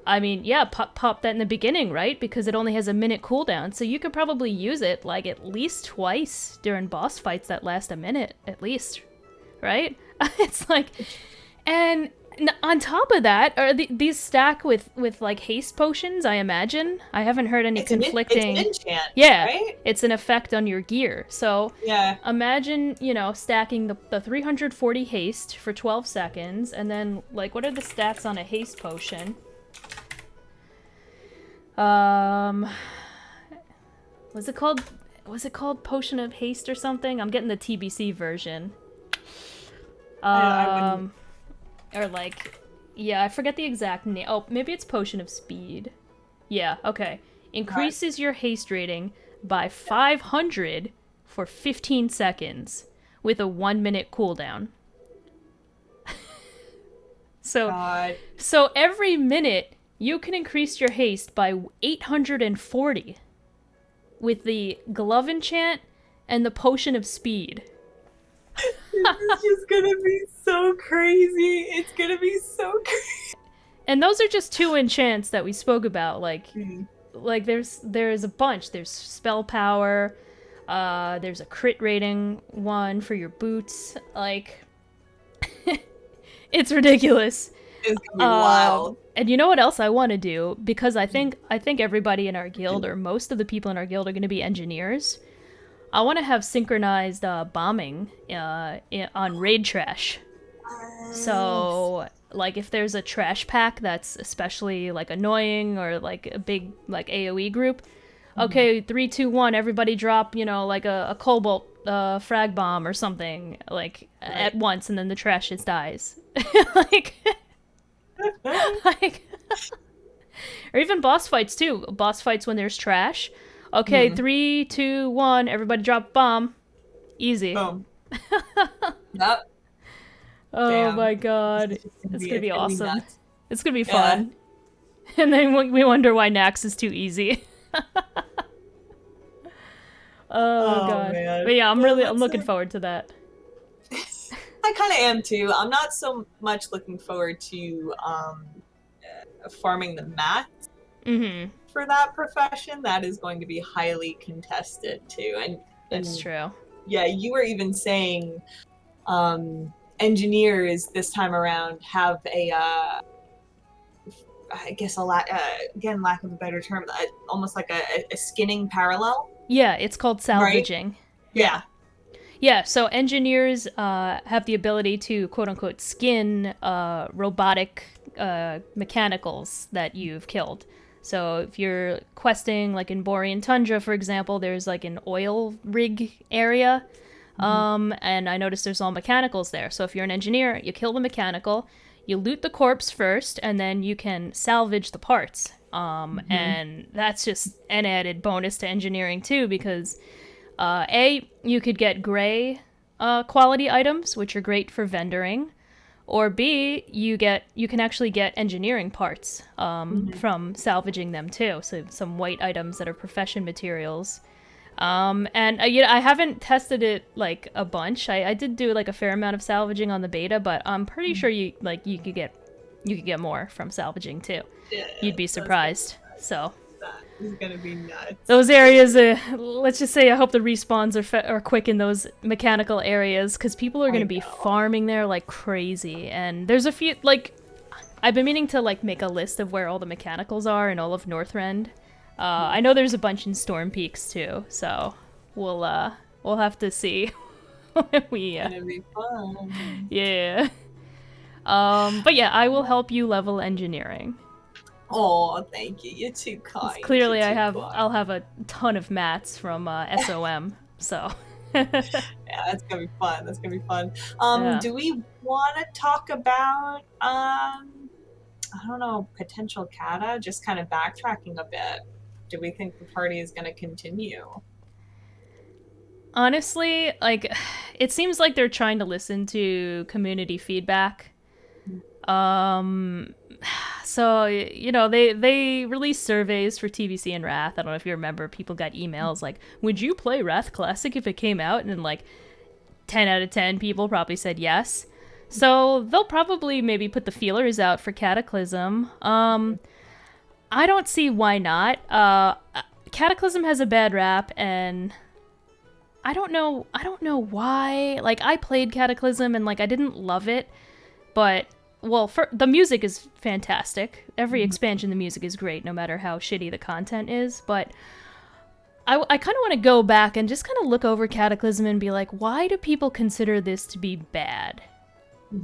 Speaker 1: I mean, yeah, pop that in the beginning, right? Because it only has a minute cooldown, so you could probably use it, like, at least twice during boss fights that last a minute, at least. Right? It's like, and on top of that, are these stack with like haste potions, I imagine? I haven't heard any conflicting.
Speaker 2: It's an enchant,
Speaker 1: right? It's an effect on your gear. So
Speaker 2: yeah,
Speaker 1: imagine, stacking the 340 haste for 12 seconds, and then like, what are the stats on a haste potion? Was it called Potion of Haste or something? I'm getting the TBC version.
Speaker 2: I wouldn't.
Speaker 1: Or like, yeah, I forget the exact name. Oh, maybe it's Potion of Speed. Yeah, okay. Increases your haste rating by 500 for 15 seconds with a 1 minute cooldown. So every minute you can increase your haste by 840 with the glove enchant and the Potion of Speed.
Speaker 2: This is just gonna be so crazy. It's gonna be so crazy.
Speaker 1: And those are just two enchants that we spoke about. Like, like there's a bunch. There's spell power. There's a crit rating one for your boots. Like, it's ridiculous.
Speaker 2: It's gonna be wild.
Speaker 1: And you know what else I want to do? Because I think everybody in our guild, or most of the people in our guild, are going to be engineers. I want to have synchronized bombing on raid trash. So, like, if there's a trash pack that's especially, like, annoying, or, like, a big, like, AoE group, okay, 3, 2, 1, everybody drop, like, a cobalt frag bomb or something, like, at once, and then the trash just dies. like, or even boss fights, too. Boss fights when there's trash. Okay, 3, 2, 1, everybody drop bomb. Easy.
Speaker 2: Boom. Yep.
Speaker 1: Oh
Speaker 2: Damn.
Speaker 1: my god. It's gonna be awesome. It's gonna be fun. And then we wonder why Nax is too easy. Oh god.
Speaker 2: Man.
Speaker 1: But yeah, I'm looking forward to that.
Speaker 2: I kind of am too. I'm not so much looking forward to farming the mats. For that profession. That is going to be highly contested too. And
Speaker 1: that's true.
Speaker 2: Yeah, you were even saying engineers this time around have a I guess again, lack of a better term, almost like a skinning parallel.
Speaker 1: Yeah, it's called salvaging.
Speaker 2: Right?
Speaker 1: Yeah, so engineers have the ability to quote-unquote skin robotic mechanicals that you've killed. So if you're questing, like in Borean Tundra, for example, there's like an oil rig area, and I noticed there's all mechanicals there. So if you're an engineer, you kill the mechanical, you loot the corpse first, and then you can salvage the parts. And that's just an added bonus to engineering too, because you could get gray quality items, which are great for vendoring. Or B, you can actually get engineering parts from salvaging them too. So some white items that are profession materials. And you know, I haven't tested it like a bunch. I did do like a fair amount of salvaging on the beta, but I'm pretty sure you could get more from salvaging too.
Speaker 2: Yeah,
Speaker 1: You'd be surprised. So
Speaker 2: that is gonna be nuts.
Speaker 1: those areas, let's just say I hope the respawns are quick in those mechanical areas, because people are gonna be farming there like crazy. And there's a few, like, I've been meaning to like make a list of where all the mechanicals are in all of Northrend. I know there's a bunch in Storm Peaks too, so we'll have to see. We
Speaker 2: It's gonna be fun.
Speaker 1: yeah. But yeah, I will help you level engineering.
Speaker 2: Oh, thank you. You're too kind.
Speaker 1: Clearly, I'll have a ton of mats from SOM, so.
Speaker 2: Yeah, that's gonna be fun. That's gonna be fun.
Speaker 1: Yeah.
Speaker 2: Do we want to talk about I don't know, potential cata? Just kind of backtracking a bit. Do we think the party is gonna continue?
Speaker 1: Honestly, like, it seems like they're trying to listen to community feedback. So, you know, they released surveys for TBC and Wrath. I don't know if you remember, people got emails like, would you play Wrath Classic if it came out? And then, like, 10 out of 10 people probably said yes. So they'll probably maybe put the feelers out for Cataclysm. I don't see why not. Cataclysm has a bad rap, and I don't know why. Like, I played Cataclysm and like I didn't love it, but the music is fantastic. Every expansion, the music is great, no matter how shitty the content is. But I kind of want to go back and just kind of look over Cataclysm and be like, why do people consider this to be bad?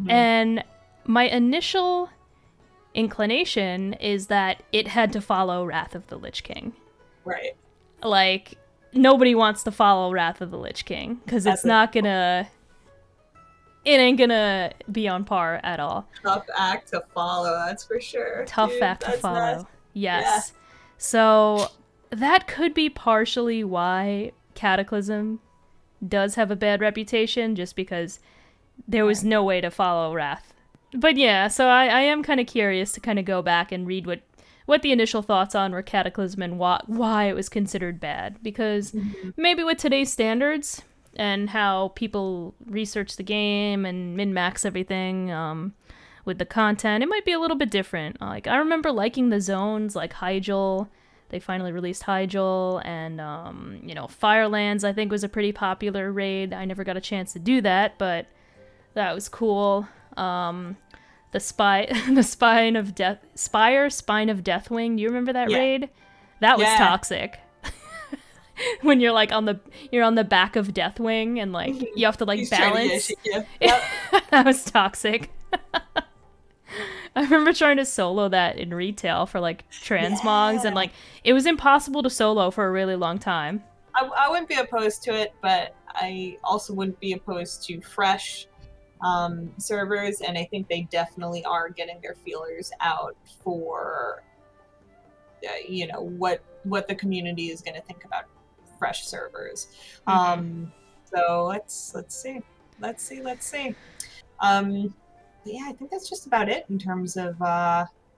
Speaker 1: And my initial inclination is that it had to follow Wrath of the Lich King.
Speaker 2: Right.
Speaker 1: Like, nobody wants to follow Wrath of the Lich King, because it ain't gonna be on par at all.
Speaker 2: Tough act to follow, that's for sure.
Speaker 1: Tough
Speaker 2: Dude,
Speaker 1: act to follow.
Speaker 2: Nice.
Speaker 1: Yes.
Speaker 2: Yeah.
Speaker 1: So that could be partially why Cataclysm does have a bad reputation, just because there was no way to follow Wrath. But yeah, so I am kind of curious to kind of go back and read what the initial thoughts on were Cataclysm and why it was considered bad. Because maybe with today's standards and how people research the game and min-max everything with the content, it might be a little bit different. Like, I remember liking the zones, like Hyjal. They finally released Hyjal, and you know, Firelands I think was a pretty popular raid. I never got a chance to do that, but that was cool. The Spine of Deathwing. Do you remember that raid? That was toxic. When you're like on the back of Deathwing and like you have to like balance. That was toxic. I remember trying to solo that in retail for like transmogs, and like it was impossible to solo for a really long time.
Speaker 2: I wouldn't be opposed to it, but I also wouldn't be opposed to fresh servers, and I think they definitely are getting their feelers out for you know, what the community is going to think about fresh servers. So let's see. But yeah, I think that's just about it in terms of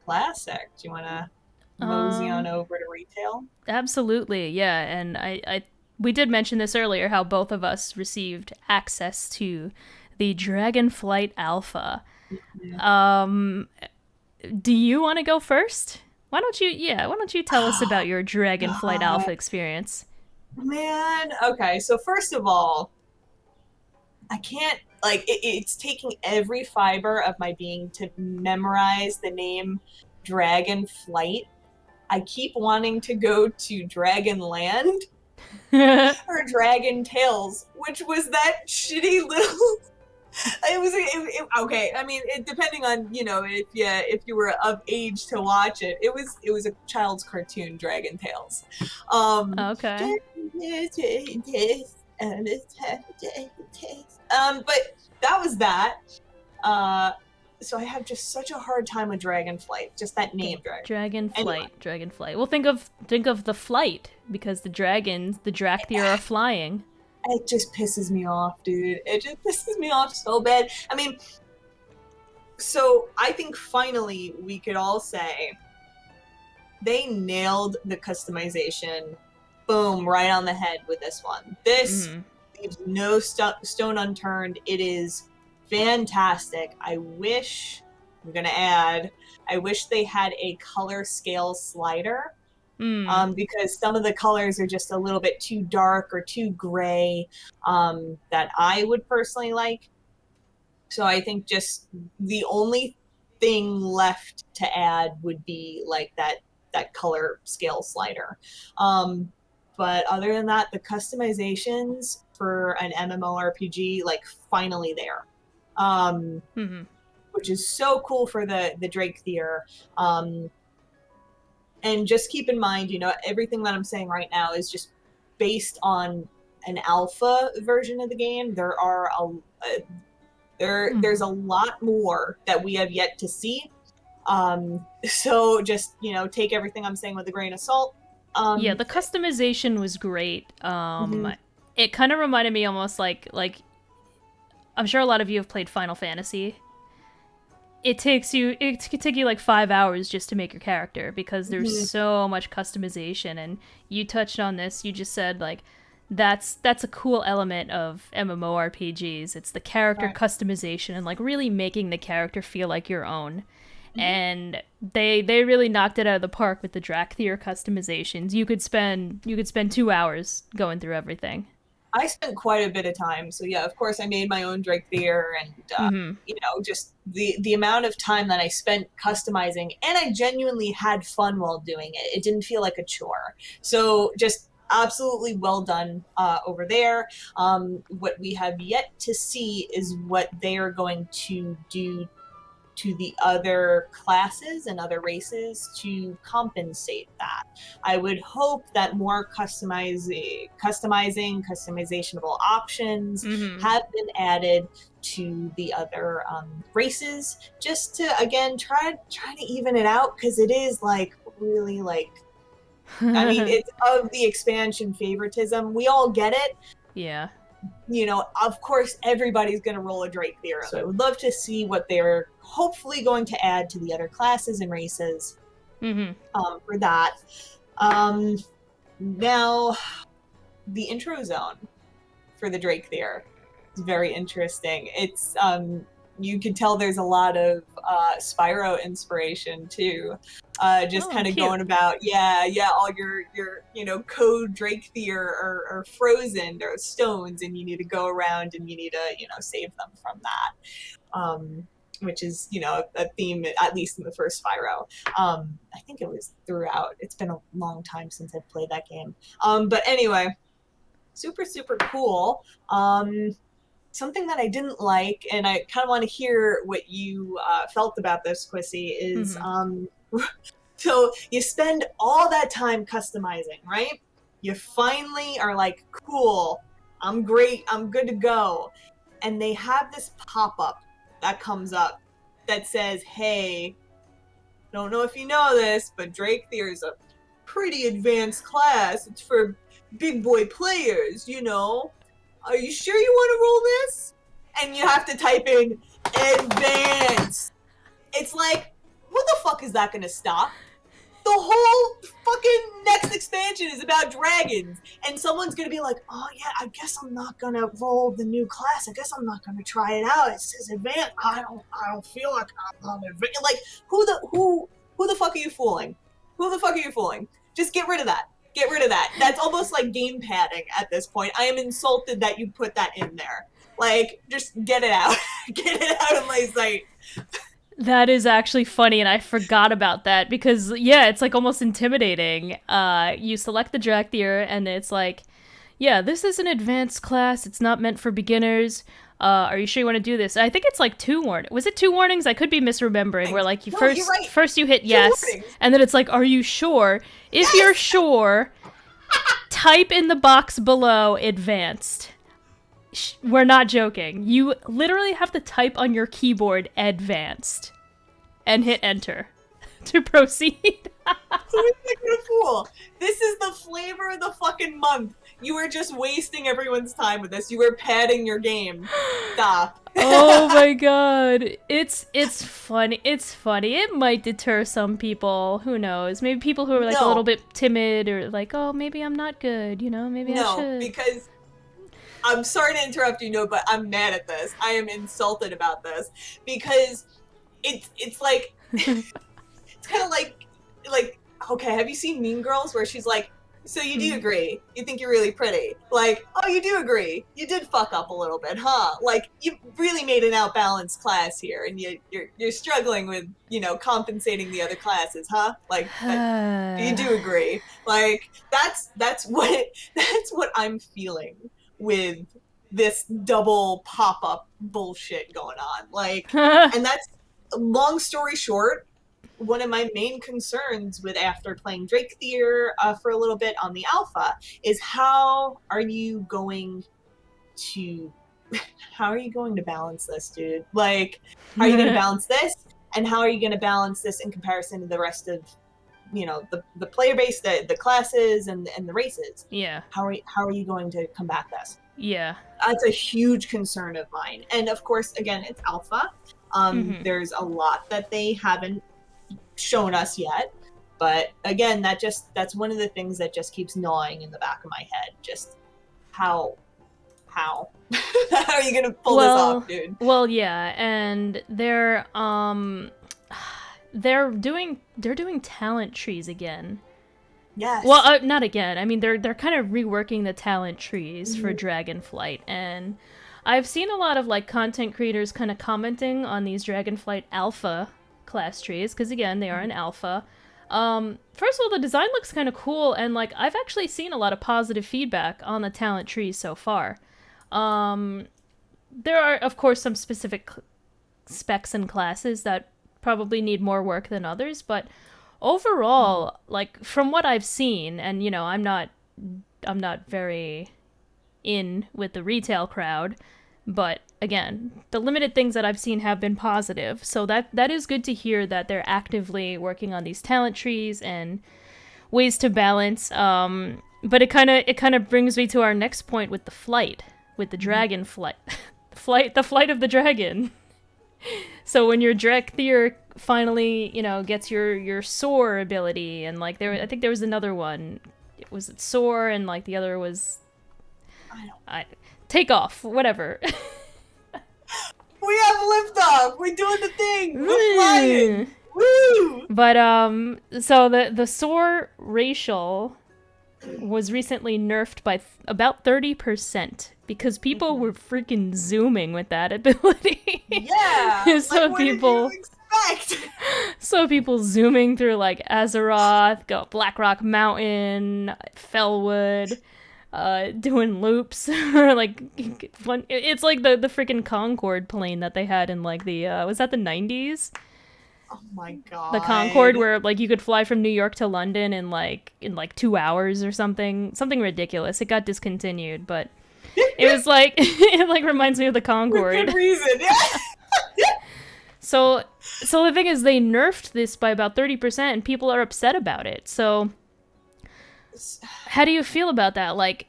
Speaker 2: Classic. Do you want to mosey on over to retail?
Speaker 1: Absolutely, yeah. And we did mention this earlier, how both of us received access to the Dragonflight Alpha. Do you want to go first? Why don't you tell us about your Dragonflight Alpha experience?
Speaker 2: Man, okay, so first of all, I can't, like, it's taking every fiber of my being to memorize the name Dragonflight. I keep wanting to go to Dragonland or Dragon Tales, which was that shitty little... okay. I mean, depending on, you know, if you were of age to watch it, it was a child's cartoon, Dragon Tales.
Speaker 1: Okay.
Speaker 2: But that was that. So I have just such a hard time with Dragonflight. Just that name,
Speaker 1: Dragonflight.
Speaker 2: Anyway.
Speaker 1: Dragonflight. Well, think of the flight, because the dragons, the Dracthyr, are flying.
Speaker 2: It just pisses me off, dude. It just pisses me off so bad. I mean, so I think finally we could all say they nailed the customization boom, right on the head with this one. This
Speaker 1: Mhm.
Speaker 2: leaves no stone unturned. It is fantastic. I wish they had a color scale slider. Because some of the colors are just a little bit too dark or too gray, that I would personally like. So I think just the only thing left to add would be like that color scale slider. But other than that, the customizations for an MMORPG, like, finally there. Which is so cool for the Dracthyr. And just keep in mind, everything that I'm saying right now is just based on an alpha version of the game. There are there's a lot more that we have yet to see. So just, take everything I'm saying with a grain of salt.
Speaker 1: Yeah, the customization was great. It kind of reminded me almost like I'm sure a lot of you have played Final Fantasy. It could take you like 5 hours just to make your character because there's so much customization. And you touched on this. You just said like that's a cool element of MMORPGs. It's the character customization and like really making the character feel like your own. And they really knocked it out of the park with the Dracthyr customizations. You could spend 2 hours going through everything.
Speaker 2: I spent quite a bit of time. So yeah, of course I made my own Dracthyr, and just the amount of time that I spent customizing, and I genuinely had fun while doing it. It didn't feel like a chore. So just absolutely well done over there. What we have yet to see is what they are going to do to the other classes and other races to compensate that. I would hope that more customizationable options have been added to the other races, just to, again, try to even it out, because it is like really like, I mean, it's of the expansion favoritism. We all get it.
Speaker 1: Yeah.
Speaker 2: Of course, everybody's going to roll a Dracthyr. So I would love to see what they're hopefully going to add to the other classes and races for that. Now, the intro zone for the Dracthyr is very interesting. It's you can tell there's a lot of Spyro inspiration too. Just kind of going about, all your code Dracthyr are frozen. There are stones, and you need to go around and you need to save them from that. Which is a theme, at least in the first Spyro. I think it was throughout. It's been a long time since I've played that game. But anyway, super cool. Something that I didn't like, and I kind of want to hear what you felt about this, Quissy, is so you spend all that time customizing, right? You finally are like, cool, I'm great, I'm good to go. And they have this pop-up that comes up that says, hey, don't know if you know this, but Dracthyr is a pretty advanced class. It's for big boy players, Are you sure you want to roll this? And you have to type in advanced. It's like, what the fuck is that going to stop? The whole fucking next expansion is about dragons, and someone's going to be like, oh yeah, I guess I'm not going to roll the new class. I guess I'm not going to try it out. It says advanced. I don't feel like I'm advanced. Like, who the fuck are you fooling? Who the fuck are you fooling? Just get rid of that. Get rid of that. That's almost like game padding at this point. I am insulted that you put that in there. Like, just get it out. Get it out of my sight.
Speaker 1: That is actually funny, and I forgot about that because, yeah, it's like almost intimidating. You select the Dracthyr, and it's like, yeah, this is an advanced class. It's not meant for beginners. Are you sure you want to do this? I think it's like 2 warnings. Was it 2 warnings? I could be misremembering. Where like first you hit yes, and then it's like, are you sure? If you're sure, type in the box below advanced. We're not joking. You literally have to type on your keyboard advanced and hit enter to proceed.
Speaker 2: Who is that gonna fool? This is the flavor of the fucking month. You were just wasting everyone's time with this. You were padding your game. Stop.
Speaker 1: Oh my god. It's funny. It's funny. It might deter some people. Who knows? Maybe people who are like a little bit timid or like, oh, maybe I'm not good, you know? Maybe I should.
Speaker 2: No, because I'm sorry to interrupt you, but I'm mad at this. I am insulted about this because it's like it's kind of like okay, have you seen Mean Girls where she's like, so you do agree? You think you're really pretty? Like, oh, you do agree? You did fuck up a little bit, huh? Like, you really made an outbalanced class here, and you're struggling with, you know, compensating the other classes, huh? Like, you do agree? Like, that's what I'm feeling with this double pop-up bullshit going on. Like, and that's, long story short, one of my main concerns with after playing Dracthyr for a little bit on the alpha is how are you going to balance this, dude? Like, how are you going to balance this, and how are you going to balance this in comparison to the rest of, you know, the player base, the classes and the races?
Speaker 1: Yeah.
Speaker 2: How are you going to combat this?
Speaker 1: Yeah.
Speaker 2: That's a huge concern of mine. And of course, again, it's alpha. There's a lot that they haven't shown us yet, but again, that's one of the things that just keeps gnawing in the back of my head. Just how are you gonna pull this off, dude?
Speaker 1: Well, yeah, and they're doing talent trees again.
Speaker 2: Yes.
Speaker 1: Well, not again. I mean, they're kind of reworking the talent trees for Dragonflight, and I've seen a lot of like content creators kind of commenting on these Dragonflight Alpha class trees, because again, they are an alpha. First of all, the design looks kind of cool, and like I've actually seen a lot of positive feedback on the talent trees so far. There are, of course, some specific specs and classes that probably need more work than others, but overall, like from what I've seen, and you know, I'm not very in with the retail crowd, but again, the limited things that I've seen have been positive. So that is good to hear that they're actively working on these talent trees and ways to balance. But it kind of brings me to our next point with the flight, with the Dragonflight, the flight of the dragon. So when your Dracthyr finally, you know, gets your soar ability, and like I think there was another one. Was it soar, and like the other was take off, whatever.
Speaker 2: We have liftoff. We're doing the thing. We're flying. Woo!
Speaker 1: But so the soar racial was recently nerfed by about 30% because people were freaking zooming with that ability.
Speaker 2: Yeah.
Speaker 1: So
Speaker 2: like, what
Speaker 1: people
Speaker 2: did you expect?
Speaker 1: So people zooming through like Azeroth, go Blackrock Mountain, Fellwood, doing loops, or like it's like the freaking Concorde plane that they had in like the was that the 90s?
Speaker 2: Oh my god.
Speaker 1: The Concorde, where like you could fly from New York to London in like 2 hours or something ridiculous. It got discontinued, but it was like it like reminds me of the Concorde.
Speaker 2: For good reason. Yeah.
Speaker 1: So the thing is, they nerfed this by about 30%, and people are upset about it. So how do you feel about that? Like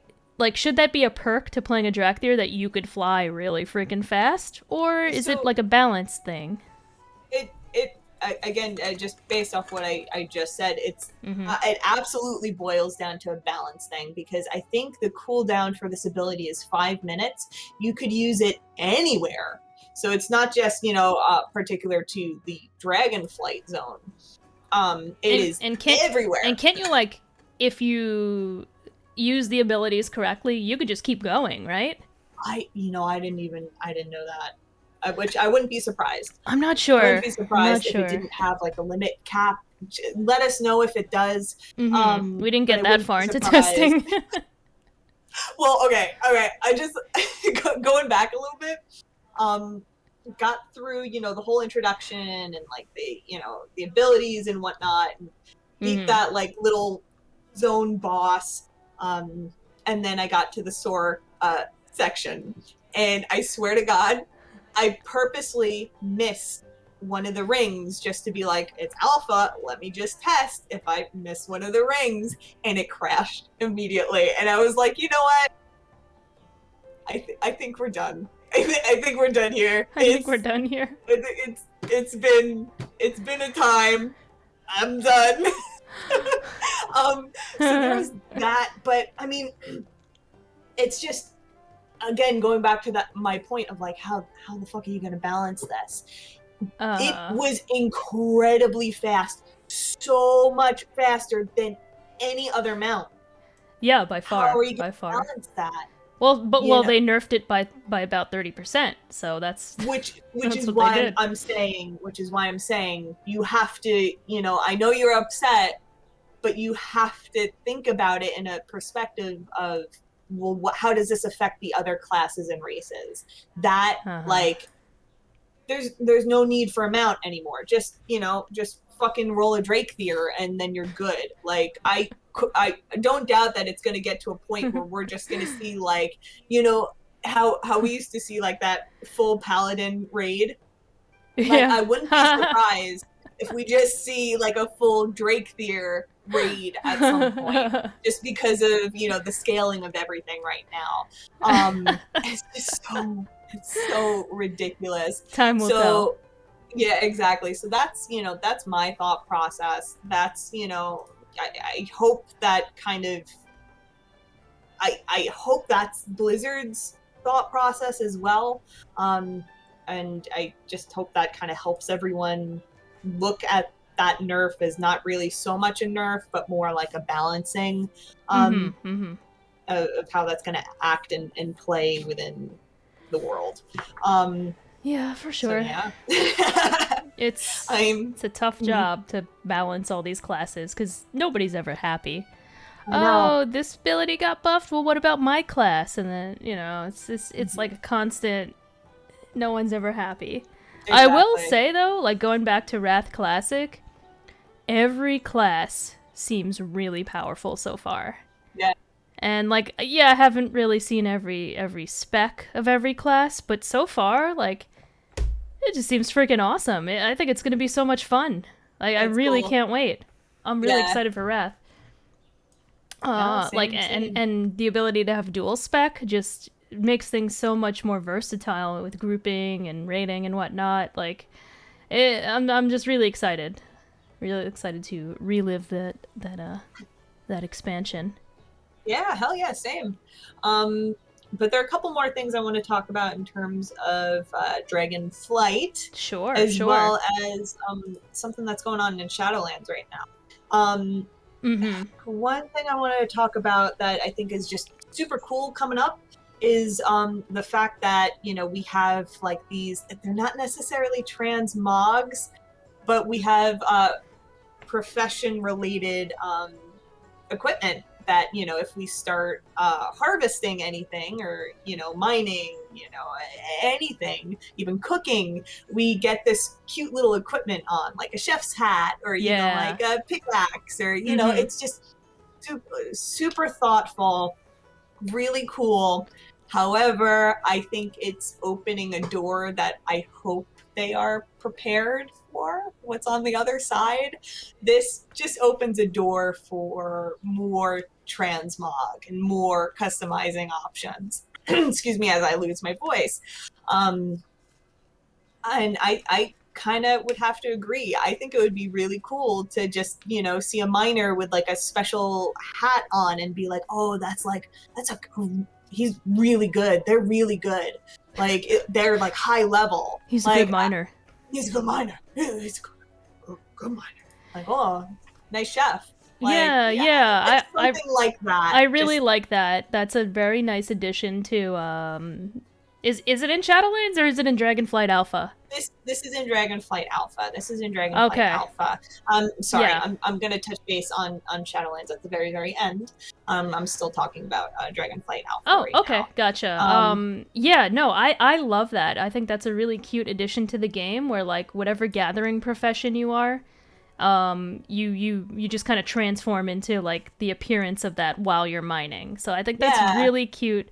Speaker 1: should that be a perk to playing a Dracthyr, that you could fly really freaking fast, or is it like a balance thing?
Speaker 2: Again, just based off what I just said, it's it absolutely boils down to a balance thing, because I think the cooldown for this ability is 5 minutes. You could use it anywhere, so it's not just, you know, particular to the Dragonflight zone. It is everywhere.
Speaker 1: And can't you, like, if you use the abilities correctly, you could just keep going, right?
Speaker 2: I didn't know that. Which I wouldn't be surprised.
Speaker 1: I'm not sure.
Speaker 2: I wouldn't be surprised if it didn't have like a limit cap. Let us know if it does.
Speaker 1: We didn't get that far into testing.
Speaker 2: Well, okay. I just going back a little bit. Got through, you know, the whole introduction and like the, you know, the abilities and whatnot, and beat that like little zone boss. And then I got to the soar section, and I swear to God, I purposely missed one of the rings just to be like, it's alpha, let me just test if I miss one of the rings, and it crashed immediately. And I was like, you know what? I think we're done. I think we're done here.
Speaker 1: I think we're done here.
Speaker 2: It's been a time. I'm done. So there's that, but I mean, it's just, again, going back to my point of like, how the fuck are you going to balance this? It was incredibly fast, so much faster than any other mount.
Speaker 1: Yeah, by far.
Speaker 2: How are you
Speaker 1: by far.
Speaker 2: Balance that?
Speaker 1: Well, they nerfed it by about 30%, so that's
Speaker 2: which is why I'm saying you have to, you know, I know you're upset, but you have to think about it in a perspective of, well, how does this affect the other classes and races? That like, there's no need for a mount anymore. Just, you know, just fucking roll a Dracthyr and then you're good. Like, I don't doubt that it's going to get to a point where we're just going to see, like, you know, how we used to see, like, that full paladin raid. Like,
Speaker 1: yeah.
Speaker 2: I wouldn't be surprised if we just see, like, a full Dracthyr raid at some point, just because of, you know, the scaling of everything right now. It's just so ridiculous.
Speaker 1: Time will tell.
Speaker 2: Yeah, exactly. So that's, you know, that's my thought process. That's, you know, I hope that kind of, I hope that's Blizzard's thought process as well. And I just hope that kind of helps everyone look at that nerf as not really so much a nerf, but more like a balancing of how that's going to act and play within the world.
Speaker 1: Yeah, for sure.
Speaker 2: So, yeah.
Speaker 1: It's a tough job to balance all these classes, because nobody's ever happy. Oh, this ability got buffed, well, what about my class? And then, you know, it's like a constant, no one's ever happy. Exactly. I will say, though, like, going back to Wrath Classic, every class seems really powerful so far.
Speaker 2: Yeah.
Speaker 1: And, like, yeah, I haven't really seen every spec of every class, but so far, like, it just seems freaking awesome. I think it's going to be so much fun. Like, I really can't wait. I'm really excited for Wrath. Same. And the ability to have dual spec just makes things so much more versatile with grouping and rating and whatnot. Like, I'm just really excited. Really excited to relive that expansion.
Speaker 2: Yeah, hell yeah, same. But there are a couple more things I want to talk about in terms of Dragonflight.
Speaker 1: Sure.
Speaker 2: Well as something that's going on in Shadowlands right now. One thing I wanted to talk about that I think is just super cool coming up is the fact that, you know, we have, like, these, they're not necessarily transmogs, but we have profession-related equipment that, you know, if we start harvesting anything or, you know, mining, you know, anything, even cooking, we get this cute little equipment on, like a chef's hat or, you know, like a pickaxe or, you know, it's just super thoughtful, really cool. However, I think it's opening a door that I hope they are prepared for what's on the other side. This just opens a door for more transmog and more customizing options. Excuse me as I lose my voice. And I kind of would have to agree. I think it would be really cool to just, you know, see a miner with like a special hat on and be like, oh, he's really good. They're really good. Like, they're like high level.
Speaker 1: He's
Speaker 2: like,
Speaker 1: a good miner.
Speaker 2: He's a good miner. He's a good miner. Like, oh, nice chef. Like,
Speaker 1: yeah.
Speaker 2: Something like that.
Speaker 1: I really like that. That's a very nice addition to. Is it in Shadowlands or is it in Dragonflight Alpha?
Speaker 2: This is in Dragonflight Alpha. Alpha. Sorry, yeah. I'm gonna touch base on Shadowlands at the very, very end. I'm still talking about Dragonflight Alpha.
Speaker 1: Oh,
Speaker 2: right
Speaker 1: okay,
Speaker 2: now.
Speaker 1: Gotcha. Yeah, no, I love that. I think that's a really cute addition to the game where, like, whatever gathering profession you are, you just kind of transform into, like, the appearance of that while you're mining. So I think that's really cute.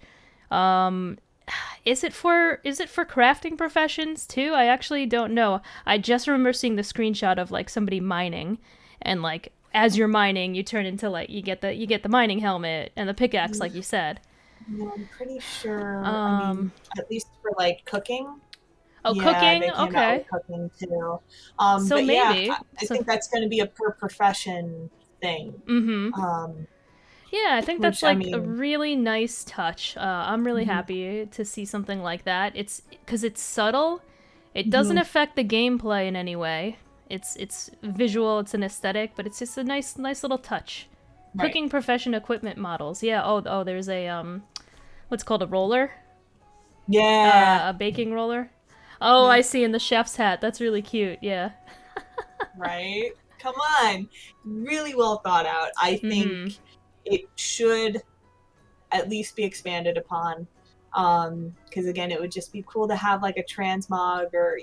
Speaker 1: is it for crafting professions too? I actually don't know. I just remember seeing the screenshot of like somebody mining, and like as you're mining, you turn into like you get the mining helmet and the pickaxe, like you said.
Speaker 2: No, I'm pretty sure. I mean, at least for like cooking.
Speaker 1: Oh,
Speaker 2: Yeah,
Speaker 1: cooking.
Speaker 2: they came out
Speaker 1: Okay,
Speaker 2: with cooking too.
Speaker 1: so
Speaker 2: But yeah,
Speaker 1: maybe.
Speaker 2: I think that's going to be a per profession thing.
Speaker 1: Mm-hmm. Yeah, I think that's
Speaker 2: Which I
Speaker 1: like a
Speaker 2: mean,
Speaker 1: really nice touch. I'm really
Speaker 2: mhm,
Speaker 1: happy to see something like that. It's because it's subtle. It doesn't
Speaker 2: mhm,
Speaker 1: affect the gameplay in any way. It's visual. It's an aesthetic, but it's just a nice little touch.
Speaker 2: right.
Speaker 1: Cooking profession equipment models. Yeah. Oh. There's a what's called a roller.
Speaker 2: Yeah,
Speaker 1: A baking roller. Oh,
Speaker 2: yeah,
Speaker 1: I see in the chef's hat. That's really cute. Yeah.
Speaker 2: right. Come on, really well thought out. I
Speaker 1: Mm-hmm.
Speaker 2: think it should at least be expanded upon. Because again, it would just be cool to have like a transmog or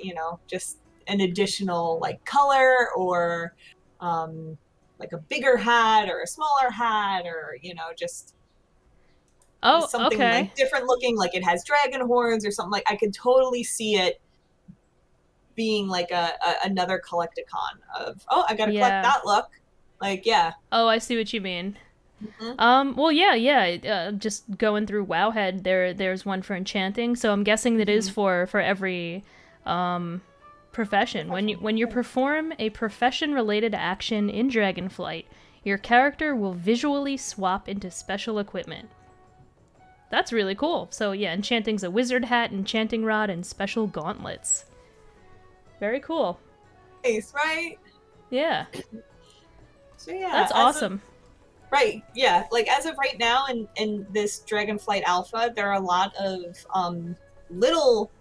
Speaker 2: just an additional like color or um, like a bigger hat or a smaller hat or just
Speaker 1: Oh,
Speaker 2: something
Speaker 1: okay.
Speaker 2: like different looking, like it has dragon horns or something. Like I could totally see it being like another collecticon of, oh, I gotta collect
Speaker 1: Yeah.
Speaker 2: that look. Like, yeah.
Speaker 1: Oh, I see what you mean.
Speaker 2: Hmm.
Speaker 1: Well, yeah. Just going through WoWHEAD, there's one for enchanting. So I'm guessing that is
Speaker 2: Hmm.
Speaker 1: for every profession. When you perform a profession-related action in Dragonflight, your character will visually swap into special equipment. That's really cool. So yeah, enchanting's a wizard hat, enchanting rod, and special gauntlets. Very cool.
Speaker 2: Nice, right?
Speaker 1: Yeah,
Speaker 2: So yeah,
Speaker 1: that's awesome.
Speaker 2: right, yeah, like as of right now in this Dragonflight Alpha, there are a lot of little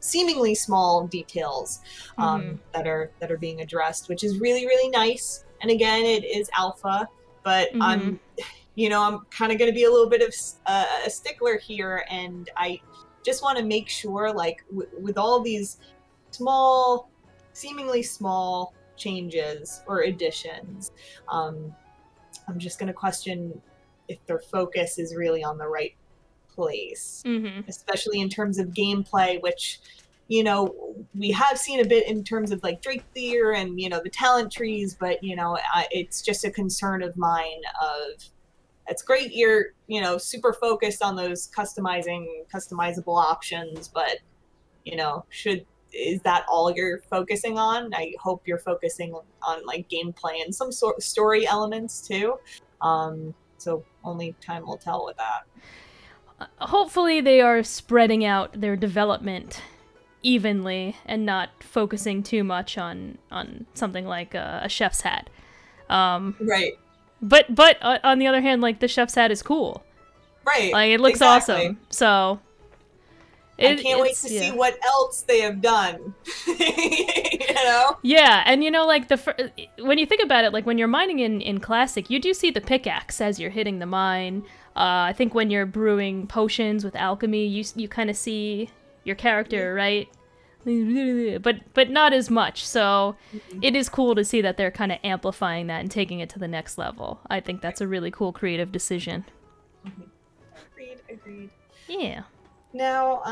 Speaker 2: seemingly small details
Speaker 1: Mm-hmm.
Speaker 2: that are being addressed, which is really really nice. And again, it is alpha, but
Speaker 1: Mm-hmm.
Speaker 2: I'm kind of going to be a little bit of a stickler here, and I just want to make sure, like with all these small, seemingly small changes or additions, um, I'm just going to question if their focus is really on the right place,
Speaker 1: Mm-hmm.
Speaker 2: especially in terms of gameplay, which we have seen a bit in terms of like Dracthyr and the talent trees, but it's just a concern of mine of, it's great you're super focused on those customizable options, but should is that all you're focusing on? I hope you're focusing on like gameplay and some sort of story elements too. So only time will tell with that.
Speaker 1: Hopefully they are spreading out their development evenly and not focusing too much on something like a chef's hat. Um,
Speaker 2: Right.
Speaker 1: but on the other hand, like the chef's hat is cool.
Speaker 2: Right.
Speaker 1: Like it looks
Speaker 2: Exactly.
Speaker 1: awesome. So
Speaker 2: I can't wait
Speaker 1: it's
Speaker 2: to see
Speaker 1: yeah.
Speaker 2: what else they have done. you know?
Speaker 1: Yeah, and like when you think about it, like when you're mining in Classic, you do see the pickaxe as you're hitting the mine. I think when you're brewing potions with alchemy, you kind of see your character, right? But not as much. So it is cool to see that they're kind of amplifying that and taking it to the next level. I think that's a really cool creative decision.
Speaker 2: Agreed, agreed.
Speaker 1: Yeah.
Speaker 2: Now,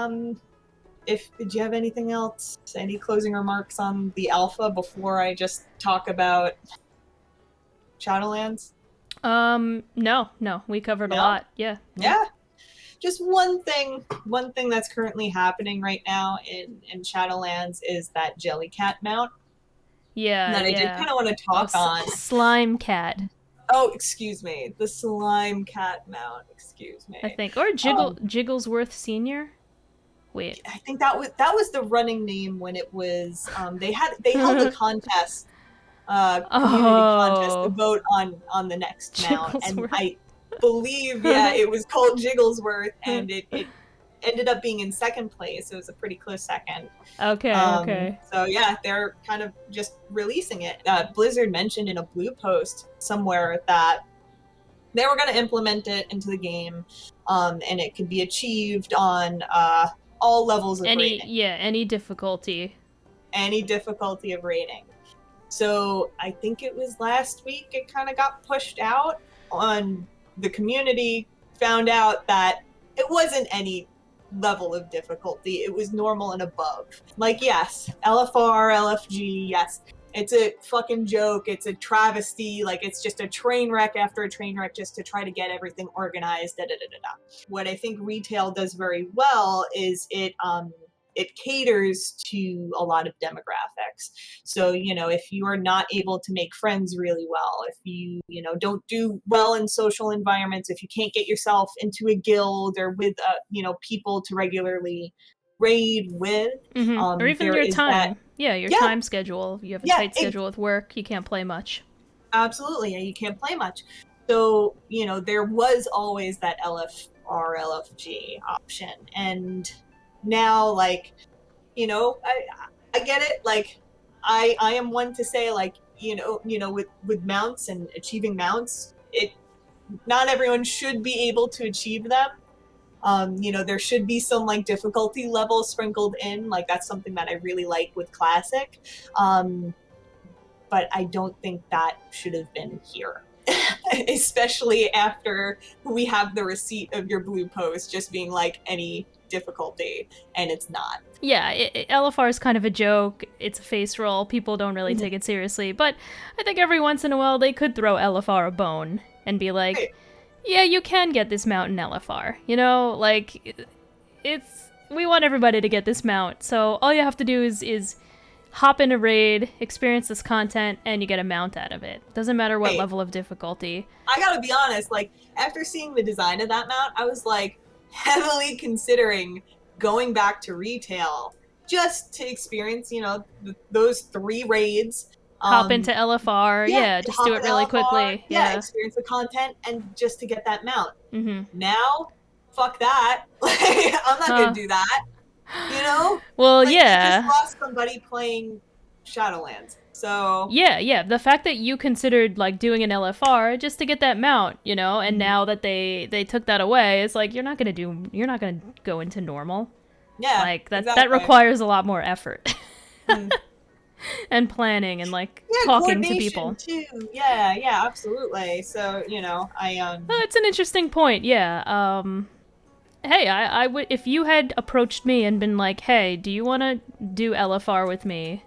Speaker 2: did you have anything else? Any closing remarks on the alpha before I just talk about Shadowlands?
Speaker 1: No, we covered a
Speaker 2: No?
Speaker 1: lot. Yeah.
Speaker 2: Yeah. Just one thing that's currently happening right now in Shadowlands is that Jellycat mount
Speaker 1: Yeah,
Speaker 2: that I did
Speaker 1: yeah.
Speaker 2: kind of want to
Speaker 1: Oh,
Speaker 2: talk on.
Speaker 1: slime cat,
Speaker 2: Oh, excuse me. The slime cat mount, excuse
Speaker 1: I
Speaker 2: me.
Speaker 1: think, or
Speaker 2: Um,
Speaker 1: Jigglesworth Senior. Wait.
Speaker 2: I think that was the running name when it was they held a contest, community contest to
Speaker 1: Oh,
Speaker 2: vote on the next mount, and
Speaker 1: Jigglesworth.
Speaker 2: I believe, yeah, it was called Jigglesworth, and it ended up being in second place. It was a pretty close second.
Speaker 1: Okay.
Speaker 2: So yeah, they're kind of just releasing it. Blizzard mentioned in a blue post somewhere that they were going to implement it into the game, and it could be achieved on all levels of rating,
Speaker 1: Any difficulty.
Speaker 2: any difficulty of rating. So I think it was last week it kind of got pushed out on the community, found out that it wasn't any level of difficulty. It was normal and above. Like, yes, LFR, LFG, yes. It's a fucking joke. It's a travesty. Like, it's just a train wreck after a train wreck just to try to get everything organized. Da, da, da, da, da. What I think retail does very well is it caters to a lot of demographics. So, if you are not able to make friends really well, if you, don't do well in social environments, if you can't get yourself into a guild or with, people to regularly raid with,
Speaker 1: or even
Speaker 2: there
Speaker 1: your
Speaker 2: is
Speaker 1: time.
Speaker 2: that.
Speaker 1: Your time schedule. You have a tight schedule with work. You can't play much.
Speaker 2: Absolutely, and you can't play much. So, there was always that LFR, LFG option. And now, like, I get it. Like, I am one to say, like, with mounts and achieving mounts, not everyone should be able to achieve them. There should be some like difficulty level sprinkled in. Like, that's something that I really like with Classic. But I don't think that should have been here. Especially after we have the receipt of your blue post just being like any difficulty, and it's not.
Speaker 1: Yeah, LFR is kind of a joke. It's a face roll. People don't really take it seriously. But I think every once in a while they could throw LFR a bone and be like, right. Yeah, you can get this mount in LFR. Like, we want everybody to get this mount. So all you have to do is hop in a raid, experience this content, and you get a mount out of it. Doesn't matter what level of difficulty.
Speaker 2: I gotta be honest, like, after seeing the design of that mount, I was, like, heavily considering going back to retail just to experience, those 3 raids.
Speaker 1: Hop into LFR, just do it really quickly. Yeah,
Speaker 2: experience the content and just to get that mount. Now, fuck that. I'm not gonna do that.
Speaker 1: Well,
Speaker 2: like,
Speaker 1: yeah.
Speaker 2: You just lost somebody playing Shadowlands. So
Speaker 1: yeah, the fact that you considered like doing an LFR just to get that mount, and now that they took that away, it's like you're not gonna go into normal.
Speaker 2: Yeah,
Speaker 1: like that
Speaker 2: exactly.
Speaker 1: that requires a lot more effort. And planning and like talking to people
Speaker 2: too. Yeah, absolutely. So
Speaker 1: it's an interesting point. Yeah. Hey, I would, if you had approached me and been like, hey, do you want to do LFR with me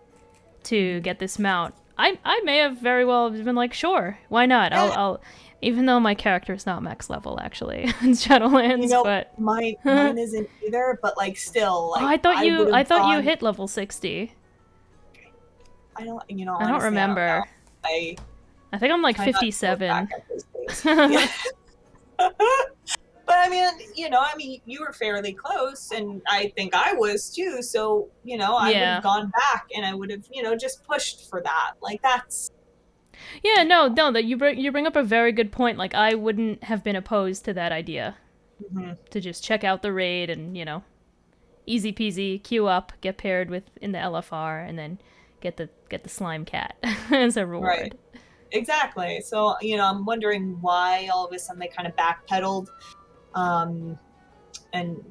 Speaker 1: to get this mount? I may have very well been like, sure, why not? Yeah. I'll even though my character is not max level actually in Shadowlands, but
Speaker 2: mine isn't either. But like, still, like,
Speaker 1: I thought you hit level 60.
Speaker 2: I don't,
Speaker 1: I don't remember. I think I'm like 57.
Speaker 2: But I mean, you were fairly close, and I think I was too. So, I would have gone back, and I would have, just pushed for that. Like, that's.
Speaker 1: Yeah, no, that you bring up a very good point. Like, I wouldn't have been opposed to that idea. To just check out the raid and, easy peasy, queue up, get paired with in the LFR, and then get the slime cat as a reward.
Speaker 2: Right. Exactly. So, I'm wondering why all of a sudden they kind of backpedaled. And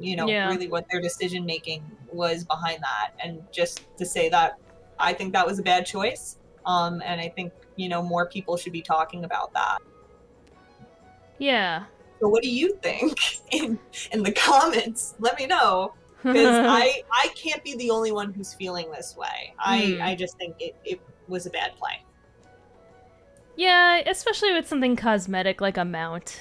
Speaker 2: really what their decision making was behind that, and just to say that I think that was a bad choice, and I think more people should be talking about that.
Speaker 1: Yeah.
Speaker 2: So what do you think in the comments? Let me know, because I can't be the only one who's feeling this way. I just think it was a bad play.
Speaker 1: Yeah, especially with something cosmetic like a mount.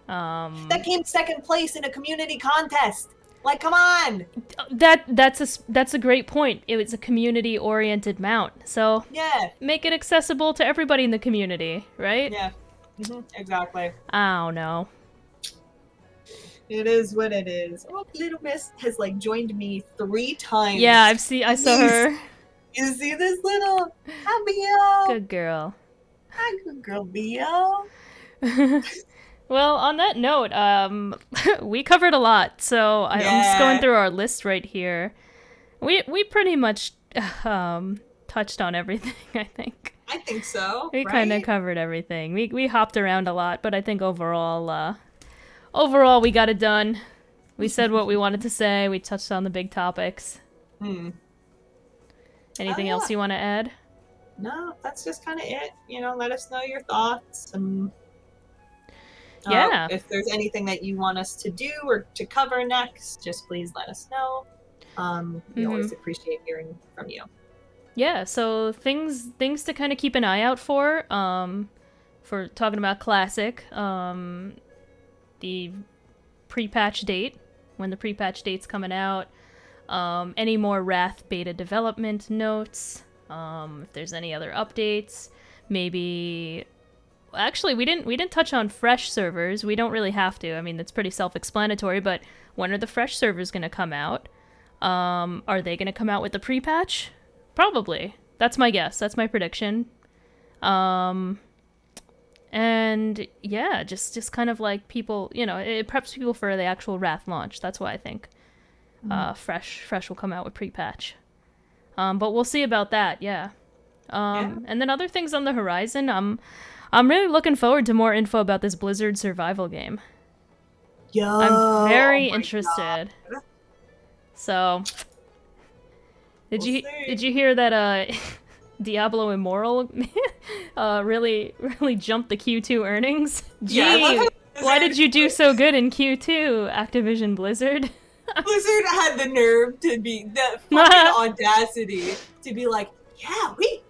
Speaker 2: That came second place in a community contest. Like, come on.
Speaker 1: That's a great point. It was a community-oriented mount, so make it accessible to everybody in the community, right?
Speaker 2: Yeah, exactly.
Speaker 1: I don't know.
Speaker 2: It is what it is. Oh, Little Miss has like joined me 3 times.
Speaker 1: Yeah, I saw her.
Speaker 2: You see this little Bio?
Speaker 1: Good girl.
Speaker 2: Hi, good girl, Bio.
Speaker 1: Well, on that note, we covered a lot, so I'm just going through our list right here. We pretty much touched on everything, I think.
Speaker 2: I think so.
Speaker 1: We kind of covered everything. We hopped around a lot, but I think overall we got it done. We said what we wanted to say. We touched on the big topics. Anything else you want to add?
Speaker 2: No, that's just kind of it. Let us know your thoughts and.
Speaker 1: Yeah.
Speaker 2: If there's anything that you want us to do or to cover next, just please let us know. We always appreciate hearing from you.
Speaker 1: Yeah, so things to kind of keep an eye out for talking about Classic, the pre-patch date, when the pre-patch date's coming out, any more Wrath beta development notes, if there's any other updates, maybe... Actually, we didn't touch on fresh servers. We don't really have to. I mean, it's pretty self-explanatory, but when are the fresh servers going to come out? Are they going to come out with the pre-patch? Probably. That's my guess. That's my prediction. And yeah, just kind of like people, it preps people for the actual Wrath launch. That's why I think Fresh will come out with pre-patch. But we'll see about that, yeah. And then other things on the horizon, I'm really looking forward to more info about this Blizzard survival game.
Speaker 2: Yo,
Speaker 1: I'm very interested. God. So, did you hear that Diablo Immortal really jumped the Q2 earnings? Gee, yeah, why did you do so good in Q2, Activision Blizzard?
Speaker 2: Blizzard had the nerve to be the fucking audacity to be like, yeah, we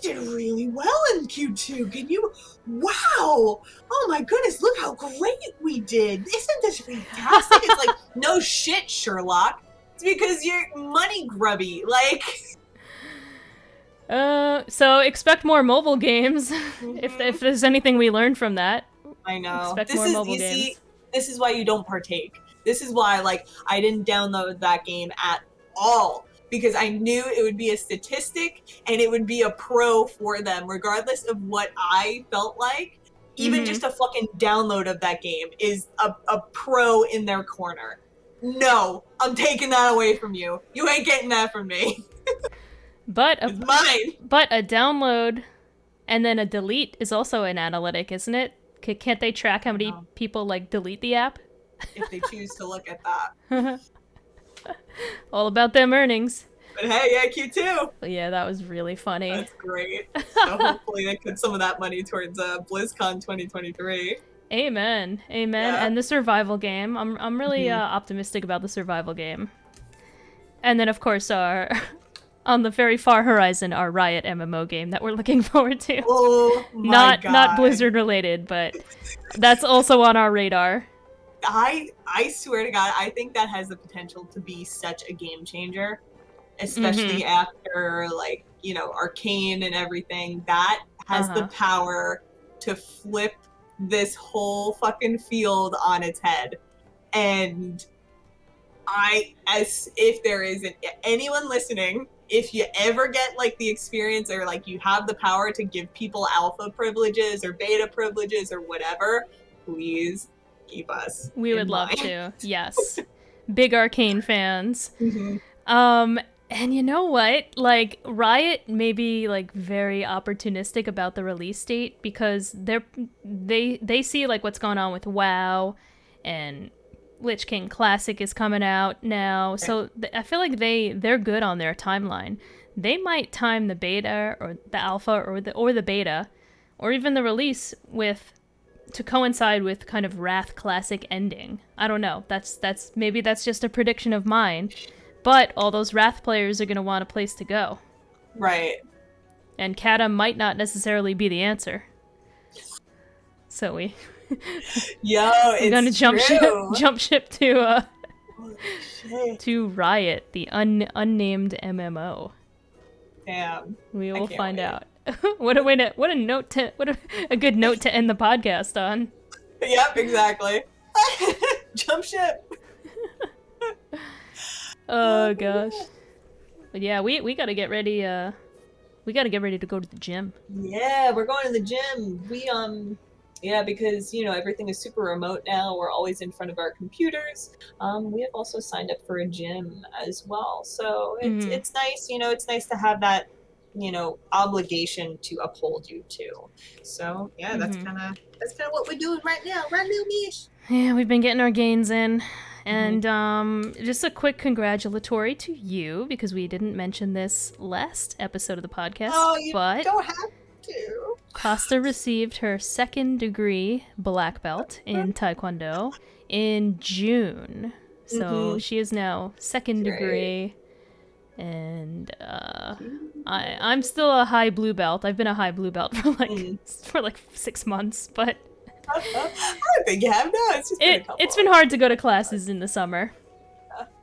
Speaker 2: did really well in Q2. Can you? Wow! Oh my goodness! Look how great we did. Isn't this fantastic? It's like, no shit, Sherlock. It's because you're money grubby. Like.
Speaker 1: So expect more mobile games. If there's anything we learned from that.
Speaker 2: I know.
Speaker 1: Expect more mobile games.
Speaker 2: See, this is why you don't partake. This is why, like, I didn't download that game at all. Because I knew it would be a statistic and it would be a pro for them, regardless of what I felt like. Even just a fucking download of that game is a pro in their corner. No, I'm taking that away from you. You ain't getting that from me. It's mine.
Speaker 1: But a download and then a delete is also an analytic, isn't it? Can't they track how many people like delete the app?
Speaker 2: If they choose to look at that.
Speaker 1: All about them earnings.
Speaker 2: But hey, yeah, Q2.
Speaker 1: Yeah, that was really funny.
Speaker 2: That's great. So hopefully they put some of that money towards BlizzCon 2023.
Speaker 1: Amen. Yeah. And the survival game. I'm really optimistic about the survival game. And then, of course, on the very far horizon, our Riot MMO game that we're looking forward to.
Speaker 2: Oh my God.
Speaker 1: Not Blizzard related, but that's also on our radar.
Speaker 2: I swear to God, I think that has the potential to be such a game changer, especially after, like, Arcane and everything. That has the power to flip this whole fucking field on its head. And if there isn't anyone listening, if you ever get, like, the experience or, like, you have the power to give people alpha privileges or beta privileges or whatever, please keep us.
Speaker 1: We would love to. Yes. Big Arcane fans. And you know what? Like, Riot may be, like, very opportunistic about the release date because they see, like, what's going on with WoW, and Lich King Classic is coming out now. So I feel like they're good on their timeline. They might time the beta or the alpha or the beta or even the release to coincide with kind of Wrath Classic ending. I don't know. Maybe that's just a prediction of mine. But all those Wrath players are going to want a place to go.
Speaker 2: Right.
Speaker 1: And Cata might not necessarily be the answer. So we're going to jump ship to Riot, the unnamed MMO.
Speaker 2: Damn.
Speaker 1: We will find out. What a good note to end the podcast on.
Speaker 2: Yep, exactly. Jump ship.
Speaker 1: Oh gosh. But yeah, we gotta get ready. We gotta get ready to go to the gym.
Speaker 2: Yeah, we're going to the gym. Because everything is super remote now. We're always in front of our computers. We have also signed up for a gym as well. So it's nice. It's nice to have that obligation to uphold you too. So yeah, that's kind of what we're doing right now. Right now, Mish.
Speaker 1: Yeah, we've been getting our gains in. And just a quick congratulatory to you, because we didn't mention this last episode of the podcast.
Speaker 2: Oh, you don't have too.
Speaker 1: Costa received her 2nd degree black belt in Taekwondo in June. So she is now 2nd degree. And I'm still a high blue belt. I've been a high blue belt for like 6 months, but
Speaker 2: I don't think you have. No, it's just been a couple.
Speaker 1: It's been hard to go to classes in the summer.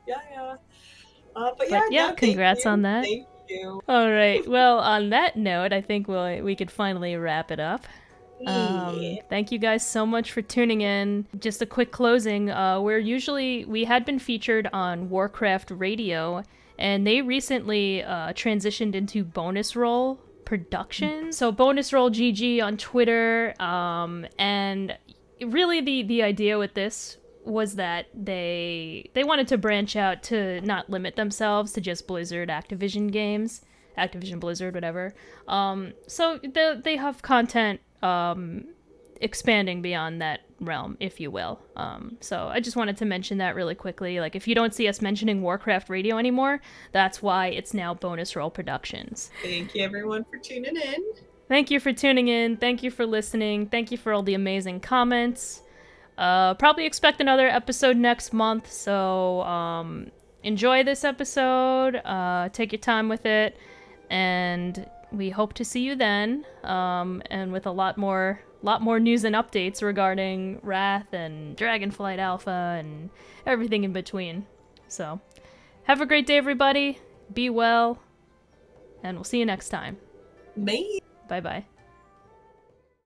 Speaker 2: Yeah.
Speaker 1: But yeah, congrats on that.
Speaker 2: Thank you.
Speaker 1: All right. Well, on that note, I think we could finally wrap it up. Thank you guys so much for tuning in. Just a quick closing. We had been featured on WARCRAFT Radio, and they recently transitioned into Bonus Roll Productions. So Bonus Roll GG on Twitter, and really the idea with this was that they wanted to branch out to not limit themselves to just Blizzard Activision games, Activision Blizzard, whatever. So they have content expanding beyond that realm, if you will. So I just wanted to mention that really quickly. Like, if you don't see us mentioning WARCRAFT Radio anymore, that's why it's now Bonus Roll Productions.
Speaker 2: Thank you, everyone, for tuning in.
Speaker 1: Thank you for tuning in. Thank you for listening. Thank you for all the amazing comments. Probably expect another episode next month, so enjoy this episode. Take your time with it, and we hope to see you then, and with a lot more news and updates regarding Wrath and Dragonflight Alpha and everything in between. So, have a great day, everybody. Be well, and we'll see you next time.
Speaker 2: Bye.
Speaker 1: Bye-bye.